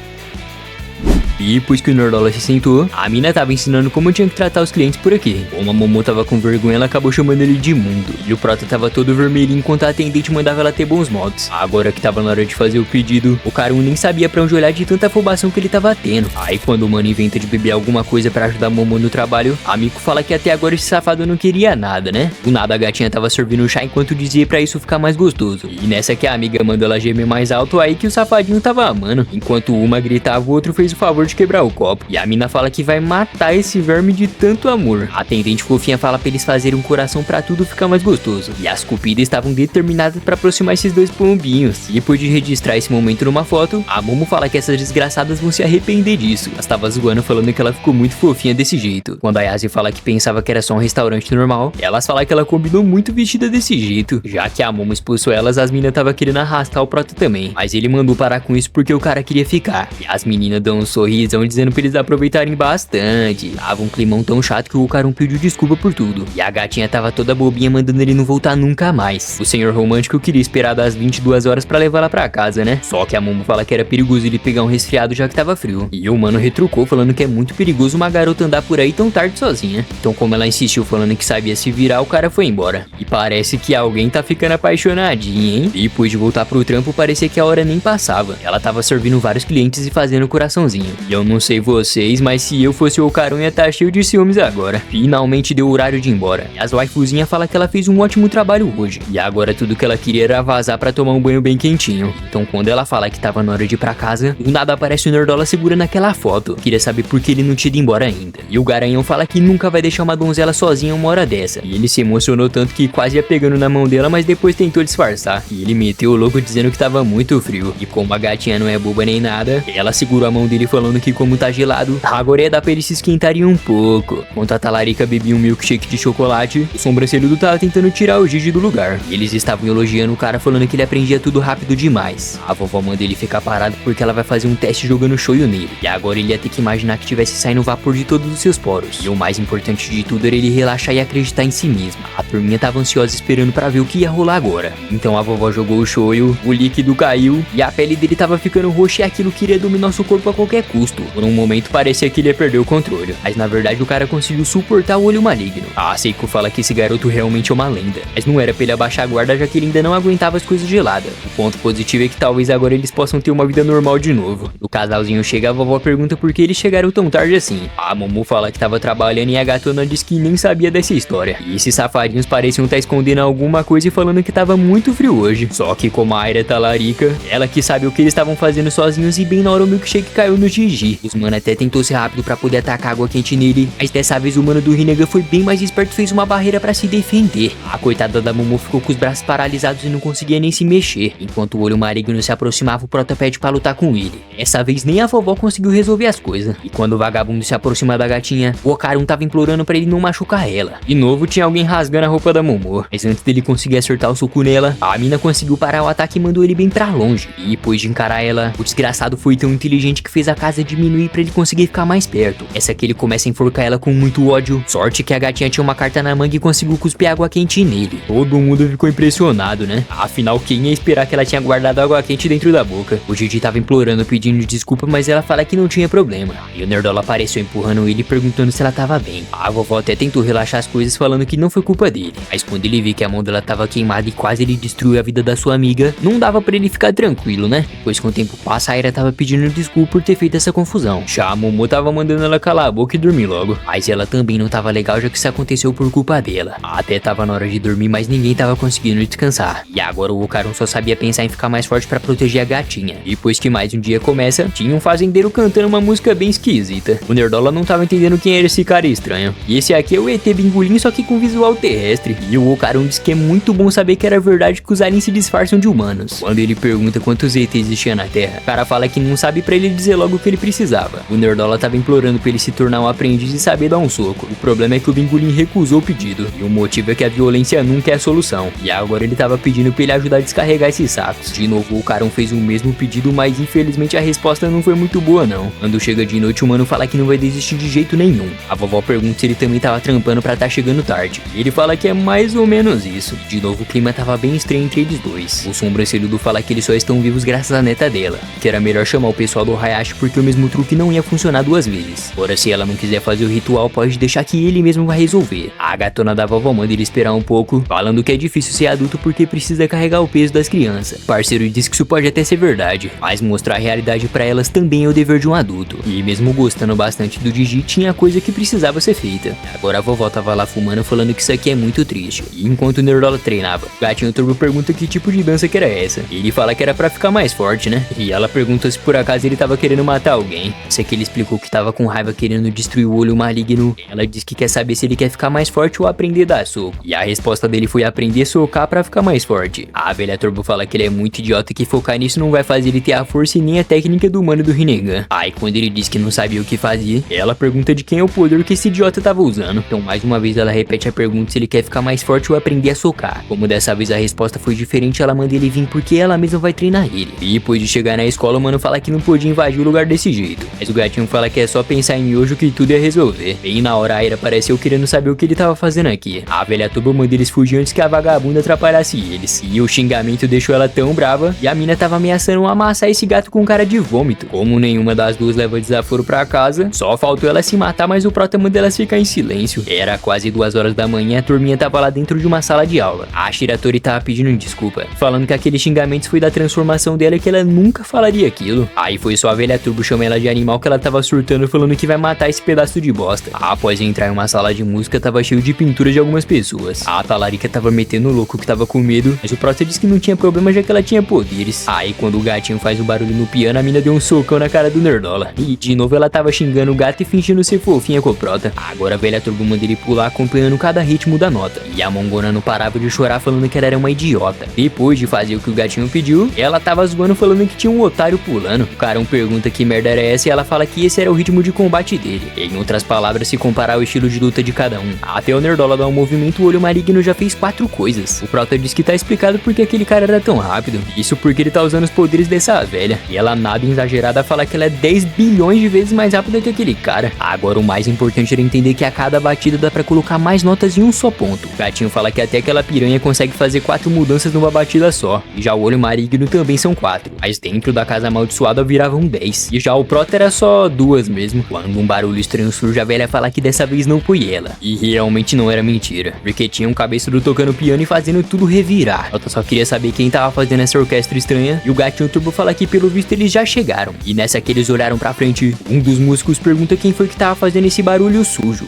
E depois que o Nerdola se sentou, a mina tava ensinando como tinha que tratar os clientes por aqui. Como a Momo tava com vergonha, ela acabou chamando ele de imundo. E o Prota tava todo vermelhinho enquanto a atendente mandava ela ter bons modos. Agora que tava na hora de fazer o pedido, o Ocarum nem sabia pra onde olhar de tanta afobação que ele tava tendo. Aí quando o mano inventa de beber alguma coisa pra ajudar a Momo no trabalho, a Miko fala que até agora esse safado não queria nada, né? Do nada a gatinha tava servindo chá enquanto dizia pra isso ficar mais gostoso. E nessa que a amiga mandou ela gemer mais alto, aí que o safadinho tava amando. Enquanto uma gritava, o outro fez o favor de quebrar o copo. E a mina fala que vai matar esse verme de tanto amor. A atendente fofinha fala pra eles fazerem um coração pra tudo ficar mais gostoso. E as cupidas estavam determinadas pra aproximar esses 2 pombinhos. E depois de registrar esse momento numa foto, a Momo fala que essas desgraçadas vão se arrepender disso. Ela tava zoando falando que ela ficou muito fofinha desse jeito. Quando a Yase fala que pensava que era só um restaurante normal, elas falam que ela combinou muito vestida desse jeito. Já que a Momo expulsou elas, as meninas tava querendo arrastar o Prota também. Mas ele mandou parar com isso porque o cara queria ficar. E as meninas dão um sorrisão dizendo pra eles aproveitarem bastante. Tava um climão tão chato que o Ocarum pediu desculpa por tudo. E a gatinha tava toda bobinha mandando ele não voltar nunca mais. O senhor romântico queria esperar das 22 horas pra levar ela pra casa, né? Só que a Momo fala que era perigoso ele pegar um resfriado já que tava frio. E o mano retrucou falando que é muito perigoso uma garota andar por aí tão tarde sozinha. Então como ela insistiu falando que sabia se virar, o cara foi embora. E parece que alguém tá ficando apaixonadinha, hein? E depois de voltar pro trampo, parecia que a hora nem passava. Ela tava servindo vários clientes e fazendo coraçãozinho. E eu não sei vocês, mas se eu fosse o Ocarum ia tá cheio de ciúmes agora. Finalmente deu o horário de ir embora. E as waifuzinhas falam que ela fez um ótimo trabalho hoje. E agora tudo que ela queria era vazar pra tomar um banho bem quentinho. Então quando ela fala que tava na hora de ir pra casa, do nada aparece o Nerdola segurando aquela foto. Queria saber por que ele não tinha ido embora ainda. E o Garanhão fala que nunca vai deixar uma donzela sozinha uma hora dessa. E ele se emocionou tanto que quase ia pegando na mão dela, mas depois tentou disfarçar. E ele meteu o louco dizendo que tava muito frio. E como a gatinha não é boba nem nada, ela segurou a mão dele falando que como tá gelado, agora ia dar pra eles se esquentarem um pouco. Enquanto a talarica bebia um milkshake de chocolate, o sobrancelhudo tava tentando tirar o Gigi do lugar. E eles estavam elogiando o cara falando que ele aprendia tudo rápido demais. A vovó manda ele ficar parado porque ela vai fazer um teste jogando shoyu nele. E agora ele ia ter que imaginar que tivesse saindo vapor de todos os seus poros. E o mais importante de tudo era ele relaxar e acreditar em si mesmo. A turminha tava ansiosa esperando pra ver o que ia rolar agora. Então a vovó jogou o shoyu, o líquido caiu e a pele dele tava ficando roxa e aquilo queria dominar seu corpo a qualquer custo. susto. Por um momento parecia que ele ia perder o controle, mas na verdade o cara conseguiu suportar o olho maligno. A Seiko fala que esse garoto realmente é uma lenda, mas não era pra ele abaixar a guarda já que ele ainda não aguentava as coisas geladas. O ponto positivo é que talvez agora eles possam ter uma vida normal de novo. O casalzinho chega, a vovó pergunta por que eles chegaram tão tarde assim. A Momo fala que tava trabalhando e a gatona diz que nem sabia dessa história. E esses safadinhos pareciam estar escondendo alguma coisa e falando que tava muito frio hoje. Só que como a Aira é talarica, ela que sabe o que eles estavam fazendo sozinhos e bem na hora o milkshake caiu no Gigi. Os mano até tentou ser rápido pra poder atacar água quente nele, mas dessa vez o mano do Rinnegan foi bem mais esperto e fez uma barreira pra se defender. A coitada da Momo ficou com os braços paralisados e não conseguia nem se mexer. Enquanto o olho maligno se aproximava, o Prota pede pra lutar com ele. Dessa vez nem a vovó conseguiu resolver as coisas. E quando o vagabundo se aproxima da gatinha, o Okarun tava implorando pra ele não machucar ela. De novo tinha alguém rasgando a roupa da Momo, mas antes dele conseguir acertar o soco nela, a mina conseguiu parar o ataque e mandou ele bem pra longe. E depois de encarar ela, o desgraçado foi tão inteligente que fez a casa diminuir pra ele conseguir ficar mais perto. Essa aqui ele começa a enforcar ela com muito ódio. Sorte que a gatinha tinha uma carta na manga e conseguiu cuspir água quente nele. Todo mundo ficou impressionado, né? Afinal, quem ia esperar que ela tinha guardado água quente dentro da boca? O Gigi tava implorando, pedindo desculpa, mas ela fala que não tinha problema. E o Nerdola apareceu empurrando ele, perguntando se ela tava bem. A vovó até tentou relaxar as coisas, falando que não foi culpa dele. Mas quando ele viu que a mão dela tava queimada e quase ele destruiu a vida da sua amiga, não dava pra ele ficar tranquilo, né? Depois com o tempo passa, a Aira tava pedindo desculpa por ter feito essa confusão. Já a Momo tava mandando ela calar a boca e dormir logo. Mas ela também não tava legal, já que isso aconteceu por culpa dela. Até tava na hora de dormir, mas ninguém tava conseguindo descansar. E agora o Okarun só sabia pensar em ficar mais forte pra proteger a gatinha. Depois que mais um dia começa, tinha um fazendeiro cantando uma música bem esquisita. O Nerdola não tava entendendo quem era esse cara estranho. E esse aqui é o ET Bingolim, só que com visual terrestre. E o Okarun diz que é muito bom saber que era verdade que os aliens se disfarçam de humanos. Quando ele pergunta quantos ETs existiam na Terra, o cara fala que não sabe pra ele dizer logo o que ele precisava. O Nerdola tava implorando pra ele se tornar um aprendiz e saber dar um soco. O problema é que o Bingolim recusou o pedido. E o motivo é que a violência nunca é a solução. E agora ele tava pedindo pra ele ajudar a descarregar esses sacos. De novo o Okarun fez o mesmo pedido, mas infelizmente a resposta não foi muito boa não. Quando chega de noite o mano fala que não vai desistir de jeito nenhum. A vovó pergunta se ele também tava trampando pra tá chegando tarde. E ele fala que é mais ou menos isso. De novo o clima tava bem estranho entre eles dois. O sobrancelhudo fala que eles só estão vivos graças à neta dela, que era melhor chamar o pessoal do Hayashi porque o mesmo truque não ia funcionar duas vezes. Ora, se ela não quiser fazer o ritual, pode deixar que ele mesmo vai resolver. A gatona da vovó manda ele esperar um pouco, falando que é difícil ser adulto porque precisa carregar o peso das crianças. O parceiro diz que isso pode até ser verdade, mas mostrar a realidade pra elas também é o dever de um adulto. E mesmo gostando bastante do Gigi, tinha coisa que precisava ser feita. Agora a vovó tava lá fumando, falando que isso aqui é muito triste. E enquanto o Nerdola treinava, o gatinho Turbo pergunta que tipo de dança que era essa. Ele fala que era pra ficar mais forte, né? E ela pergunta se por acaso ele tava querendo matar alguém. Isso aqui ele explicou que tava com raiva querendo destruir o olho maligno. Ela diz que quer saber se ele quer ficar mais forte ou aprender a dar soco. E a resposta dele foi aprender a socar pra ficar mais forte. A velha Turbo fala que ele é muito idiota e que focar nisso não vai fazer ele ter a força e nem a técnica do humano do Rinnegan. Aí quando ele diz que não sabia o que fazia, ela pergunta de quem é o poder que esse idiota tava usando. Então mais uma vez ela repete a pergunta se ele quer ficar mais forte ou aprender a socar. Como dessa vez a resposta foi diferente, ela manda ele vir porque ela mesma vai treinar ele. E depois de chegar na escola, o mano fala que não podia invadir o lugar desse jeito. Mas o gatinho fala que é só pensar em miojo que tudo ia resolver. Bem na hora a Aira apareceu querendo saber o que ele tava fazendo aqui. A velha Turbo manda eles fugir antes que a vagabunda atrapalhasse eles. E o xingamento deixou ela tão brava e a mina tava ameaçando amassar esse gato com cara de vômito. Como nenhuma das duas leva desaforo pra casa, só faltou ela se matar, mas o prota manda elas ficar em silêncio. Era quase 2 horas da manhã, a turminha tava lá dentro de uma sala de aula. A Shiratori tava pedindo desculpa, falando que aqueles xingamentos foi da transformação dela e que ela nunca falaria aquilo. Aí foi só a velha Turbo chamar ela de animal que ela tava surtando, falando que vai matar esse pedaço de bosta. Após entrar em uma sala de música, tava cheio de pinturas de algumas pessoas. A talarica tava metendo o louco que tava com medo, mas o prota disse que não tinha problema já que ela tinha poderes. Aí quando o gatinho faz o barulho no piano, a mina deu um socão na cara do Nerdola. E de novo ela tava xingando o gato e fingindo ser fofinha com o prota. Agora a velha Turbo manda ele pular acompanhando cada ritmo da nota. E a mongona não parava de chorar falando que ela era uma idiota. Depois de fazer o que o gatinho pediu, ela tava zoando falando que tinha um otário pulando. O Carão pergunta que merda era essa e ela fala que esse era o ritmo de combate dele. Em outras palavras, se comparar o estilo de luta de cada um. Até o Nerdola dar um movimento, o olho maligno já fez 4 coisas. O prota diz que tá explicado porque aquele cara era tão rápido. Isso porque ele tá usando os poderes dessa velha. E ela nada exagerada fala que ela é 10 bilhões de vezes mais rápida que aquele cara. Agora o mais importante era entender que a cada batida dá pra colocar mais notas em um só ponto. O gatinho fala que até aquela piranha consegue fazer 4 mudanças numa batida só. E já o olho maligno também são 4. Mas dentro da casa amaldiçoada viravam 10. E já Já o Prota era só duas mesmo. Quando um barulho estranho surge, a velha fala que dessa vez não foi ela. E realmente não era mentira, porque tinha um cabeçudo tocando piano e fazendo tudo revirar. Ela só queria saber quem tava fazendo essa orquestra estranha, e o gatinho Turbo fala que pelo visto eles já chegaram. E nessa que eles olharam pra frente, um dos músicos pergunta quem foi que tava fazendo esse barulho sujo.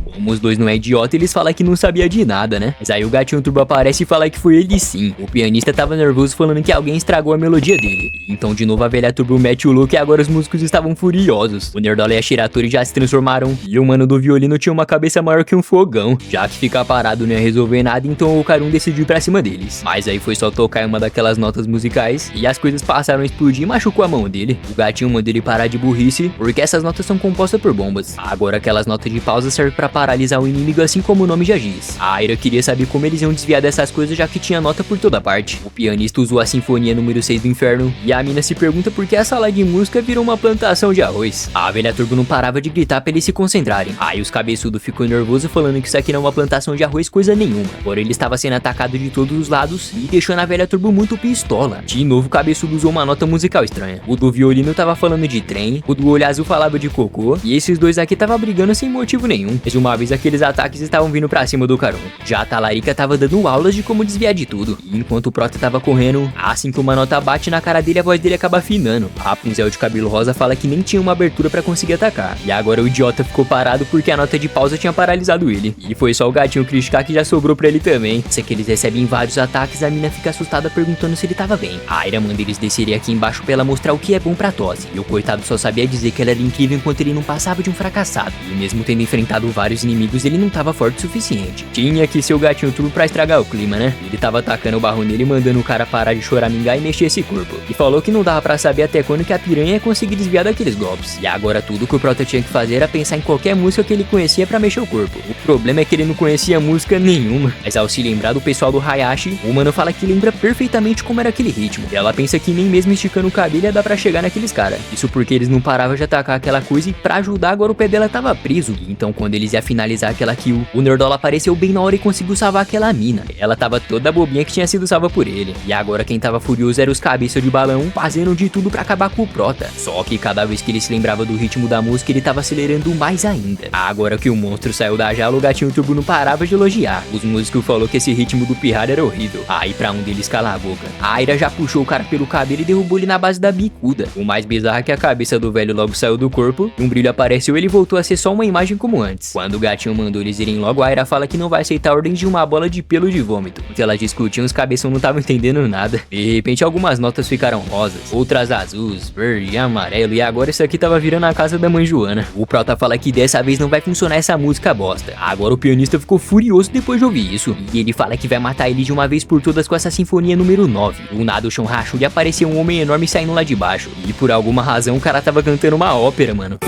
Como os dois não é idiota, eles falam que não sabia de nada, né? Mas aí o gatinho Turbo aparece e fala que foi ele sim. O pianista tava nervoso falando que alguém estragou a melodia dele. Então de novo a velha Turbo mete o louco e agora os músicos estavam furiosos. O Nerdola e a Shiratori já se transformaram e o mano do violino tinha uma cabeça maior que um fogão. Já que ficar parado não ia resolver nada, então o Karun decidiu ir pra cima deles. Mas aí foi só tocar uma daquelas notas musicais e as coisas passaram a explodir e machucou a mão dele. O gatinho mandou ele parar de burrice, porque essas notas são compostas por bombas. Agora aquelas notas de pausa servem pra paralisar o inimigo, assim como o nome já diz. A Aira queria saber como eles iam desviar dessas coisas, já que tinha nota por toda parte. O pianista usou a sinfonia número 6 do inferno e a mina se pergunta por que a sala de música virou uma plantação de arroz. A velha Turbo não parava de gritar pra eles se concentrarem. Aí os cabeçudos ficou nervoso falando que isso aqui não é uma plantação de arroz coisa nenhuma. Porém ele estava sendo atacado de todos os lados e deixando a velha Turbo muito pistola. De novo o cabeçudo usou uma nota musical estranha. O do violino tava falando de trem, o do olho azul falava de cocô e esses dois aqui tava brigando sem motivo nenhum. Mas uma vez aqueles ataques estavam vindo pra cima do Karun. Já a Talarica tava dando aulas de como desviar de tudo. E enquanto o Prota tava correndo, assim que uma nota bate na cara dele, a voz dele acaba afinando. A Rapunzel de cabelo rosa fala que nem tinha uma abertura pra conseguir atacar. E agora o idiota ficou parado porque a nota de pausa tinha paralisado ele. E foi só o gatinho criticar que já sobrou pra ele também. Se que eles recebem vários ataques, a mina fica assustada perguntando se ele tava bem. A Aira manda eles descerem aqui embaixo pra ela mostrar o que é bom pra tosse. E o coitado só sabia dizer que ela era incrível enquanto ele não passava de um fracassado. E mesmo tendo enfrentado vários inimigos, ele não tava forte o suficiente. Tinha que ser o gatinho Turbo pra estragar o clima, né? Ele tava atacando o barro nele, mandando o cara parar de choramingar e mexer esse corpo. E falou que não dava pra saber até quando que a piranha ia conseguir desviar daqueles golpes. E agora tudo que o Prota tinha que fazer era pensar em qualquer música que ele conhecia pra mexer o corpo. O problema é que ele não conhecia música nenhuma. Mas ao se lembrar do pessoal do Hayashi, o mano fala que lembra perfeitamente como era aquele ritmo. E ela pensa que nem mesmo esticando o cabelo ia dar pra chegar naqueles caras. Isso porque eles não paravam de atacar aquela coisa e pra ajudar agora o pé dela tava preso. E então quando eles iam finalizar aquela kill, o Nerdola apareceu bem na hora e conseguiu salvar aquela mina. Ela tava toda bobinha que tinha sido salva por ele. E agora quem tava furioso era os cabeças de balão, fazendo de tudo pra acabar com o Prota. Só que cada vez que ele se lembrava do ritmo da música, ele tava acelerando mais ainda. Agora que o monstro saiu da jaula, o gatinho Turbo não parava de elogiar. Os músicos falaram que esse ritmo do pirralho era horrível. Aí pra um deles calar a boca, a Aira já puxou o cara pelo cabelo e derrubou ele na base da bicuda. O mais bizarro é que a cabeça do velho logo saiu do corpo, um brilho apareceu e ele voltou a ser só uma imagem como antes. Quando o gatinho mandou eles irem logo, a Aira fala que não vai aceitar a ordem de uma bola de pelo de vômito. Porque elas discutiam, os cabeças não estavam entendendo nada. De repente algumas notas ficaram rosas, outras azuis, verde, amarelo, e agora isso aqui tava virando a casa da mãe Joana. O Prota fala que dessa vez não vai funcionar essa música bosta. Agora o pianista ficou furioso depois de ouvir isso, e ele fala que vai matar ele de uma vez por todas com essa sinfonia número 9. Do nada o chão rachou e apareceu um homem enorme saindo lá de baixo. E por alguma razão o cara tava cantando uma ópera, mano.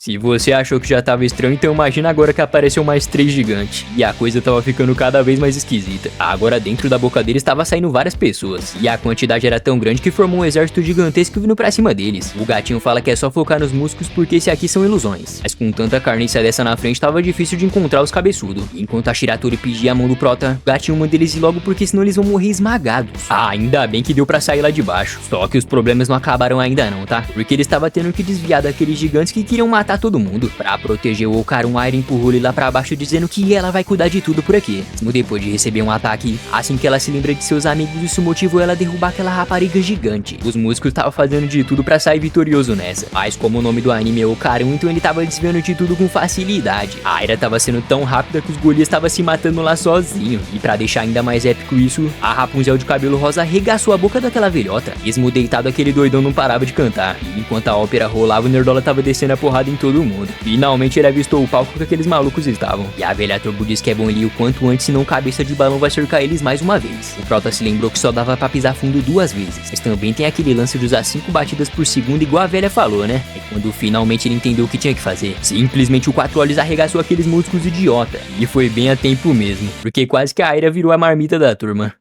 Se você achou que já tava estranho, então imagina agora que apareceu mais 3 gigantes. E a coisa tava ficando cada vez mais esquisita. Agora dentro da boca deles estava saindo várias pessoas. E a quantidade era tão grande que formou um exército gigantesco vindo pra cima deles. O gatinho fala que é só focar nos músculos porque esse aqui são ilusões. Mas com tanta carniça dessa na frente, tava difícil de encontrar os cabeçudos. Enquanto a Shiratori pedia a mão do Prota, o gatinho manda eles ir logo porque senão eles vão morrer esmagados. Ah, ainda bem que deu pra sair lá de baixo. Só que os problemas não acabaram ainda não, tá? Porque eles estavam tendo que desviar daqueles gigantes que queriam matar todo mundo. Pra proteger o Karun, a Aira empurrou ele lá pra baixo dizendo que ela vai cuidar de tudo por aqui. Mesmo depois de receber um ataque, assim que ela se lembra de seus amigos, isso motivou ela a derrubar aquela rapariga gigante. Os músicos estavam fazendo de tudo pra sair vitorioso nessa. Mas como o nome do anime é o Karun, então ele tava desviando de tudo com facilidade. A Aira tava sendo tão rápida que os golias estavam se matando lá sozinho. E pra deixar ainda mais épico isso, a Rapunzel de cabelo rosa arregaçou a boca daquela velhota. Mesmo deitado, aquele doidão não parava de cantar. E enquanto a ópera rolava, o Nerdola tava descendo a porrada em todo mundo. Finalmente ele avistou o palco que aqueles malucos estavam. E a velha Turbo diz que é bom ele ir o quanto antes, senão cabeça de balão vai cercar eles mais uma vez. O Prota se lembrou que só dava pra pisar fundo 2 vezes. Mas também tem aquele lance de usar 5 batidas por segundo, igual a velha falou, né? E quando finalmente ele entendeu o que tinha que fazer, simplesmente o 4 olhos arregaçou aqueles músculos idiota. E foi bem a tempo mesmo, porque quase que a Aira virou a marmita da turma.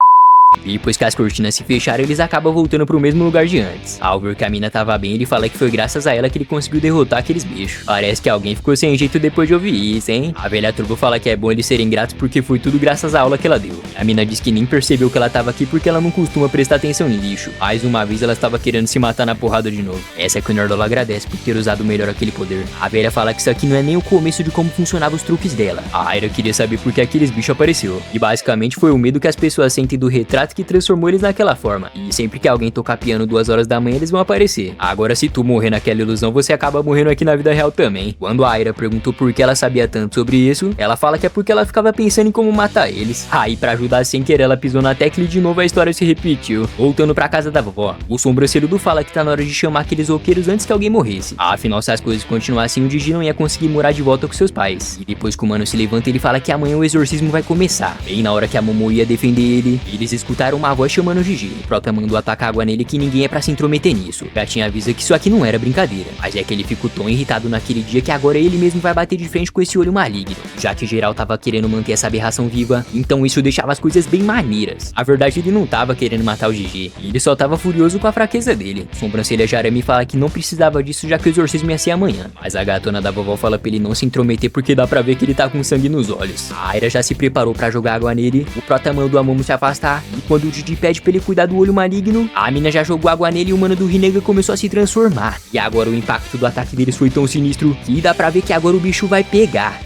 E depois que as cortinas se fecharam, eles acabam voltando pro mesmo lugar de antes. Ao ver que a mina tava bem, ele fala que foi graças a ela que ele conseguiu derrotar aqueles bichos. Parece que alguém ficou sem jeito depois de ouvir isso, hein? A velha turbo fala que é bom eles serem gratos porque foi tudo graças à aula que ela deu. A mina diz que nem percebeu que ela tava aqui porque ela não costuma prestar atenção em lixo. Mais uma vez ela estava querendo se matar na porrada de novo. Essa é que o Nerdola agradece por ter usado melhor aquele poder. A velha fala que isso aqui não é nem o começo de como funcionavam os truques dela. A Aira queria saber por que aqueles bichos apareceu. E basicamente foi o medo que as pessoas sentem do retrato que transformou eles naquela forma. E sempre que alguém tocar piano 2 horas da manhã, eles vão aparecer. Agora, se tu morrer naquela ilusão, você acaba morrendo aqui na vida real também. Quando a Aira perguntou por que ela sabia tanto sobre isso, ela fala que é porque ela ficava pensando em como matar eles. Aí, pra ajudar sem querer, ela pisou na tecla e de novo a história se repetiu. Voltando pra casa da vovó, o sobrancelhudo fala que tá na hora de chamar aqueles roqueiros antes que alguém morresse. Afinal, se as coisas continuassem, o Digi não ia conseguir morar de volta com seus pais. E depois que o mano se levanta, ele fala que amanhã o exorcismo vai começar. Bem na hora que a Momo ia defender ele, eles escutaram uma voz chamando o Gigi. O Prota mandou atacar água nele que ninguém é pra se intrometer nisso. Gatinha avisa que isso aqui não era brincadeira. Mas é que ele ficou tão irritado naquele dia que agora ele mesmo vai bater de frente com esse olho maligno. Já que geral tava querendo manter essa aberração viva, então isso deixava as coisas bem maneiras. A verdade, ele não tava querendo matar o Gigi, ele só tava furioso com a fraqueza dele. Sobrancelha de arame fala que não precisava disso já que o exorcismo ia ser amanhã. Mas a gatona da vovó fala pra ele não se intrometer porque dá pra ver que ele tá com sangue nos olhos. A Aira já se preparou pra jogar água nele, o Prota mandou a Momo se afastar, e quando o Didi pede pra ele cuidar do olho maligno, a mina já jogou água nele e o mano do Rinnegan começou a se transformar. E agora o impacto do ataque deles foi tão sinistro que dá pra ver que agora o bicho vai pegar.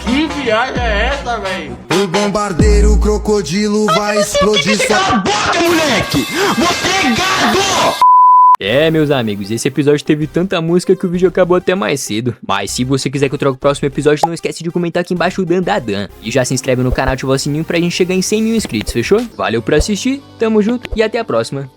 Que viagem é essa, velho? O bombardeiro, o crocodilo vai explodir sua... Cala a boca, moleque! Você é gado! É, meus amigos, esse episódio teve tanta música que o vídeo acabou até mais cedo. Mas se você quiser que eu troque o próximo episódio, não esquece de comentar aqui embaixo o Dan da Dan. E já se inscreve no canal, ativa o sininho pra gente chegar em 100 mil inscritos, fechou? Valeu por assistir, tamo junto e até a próxima.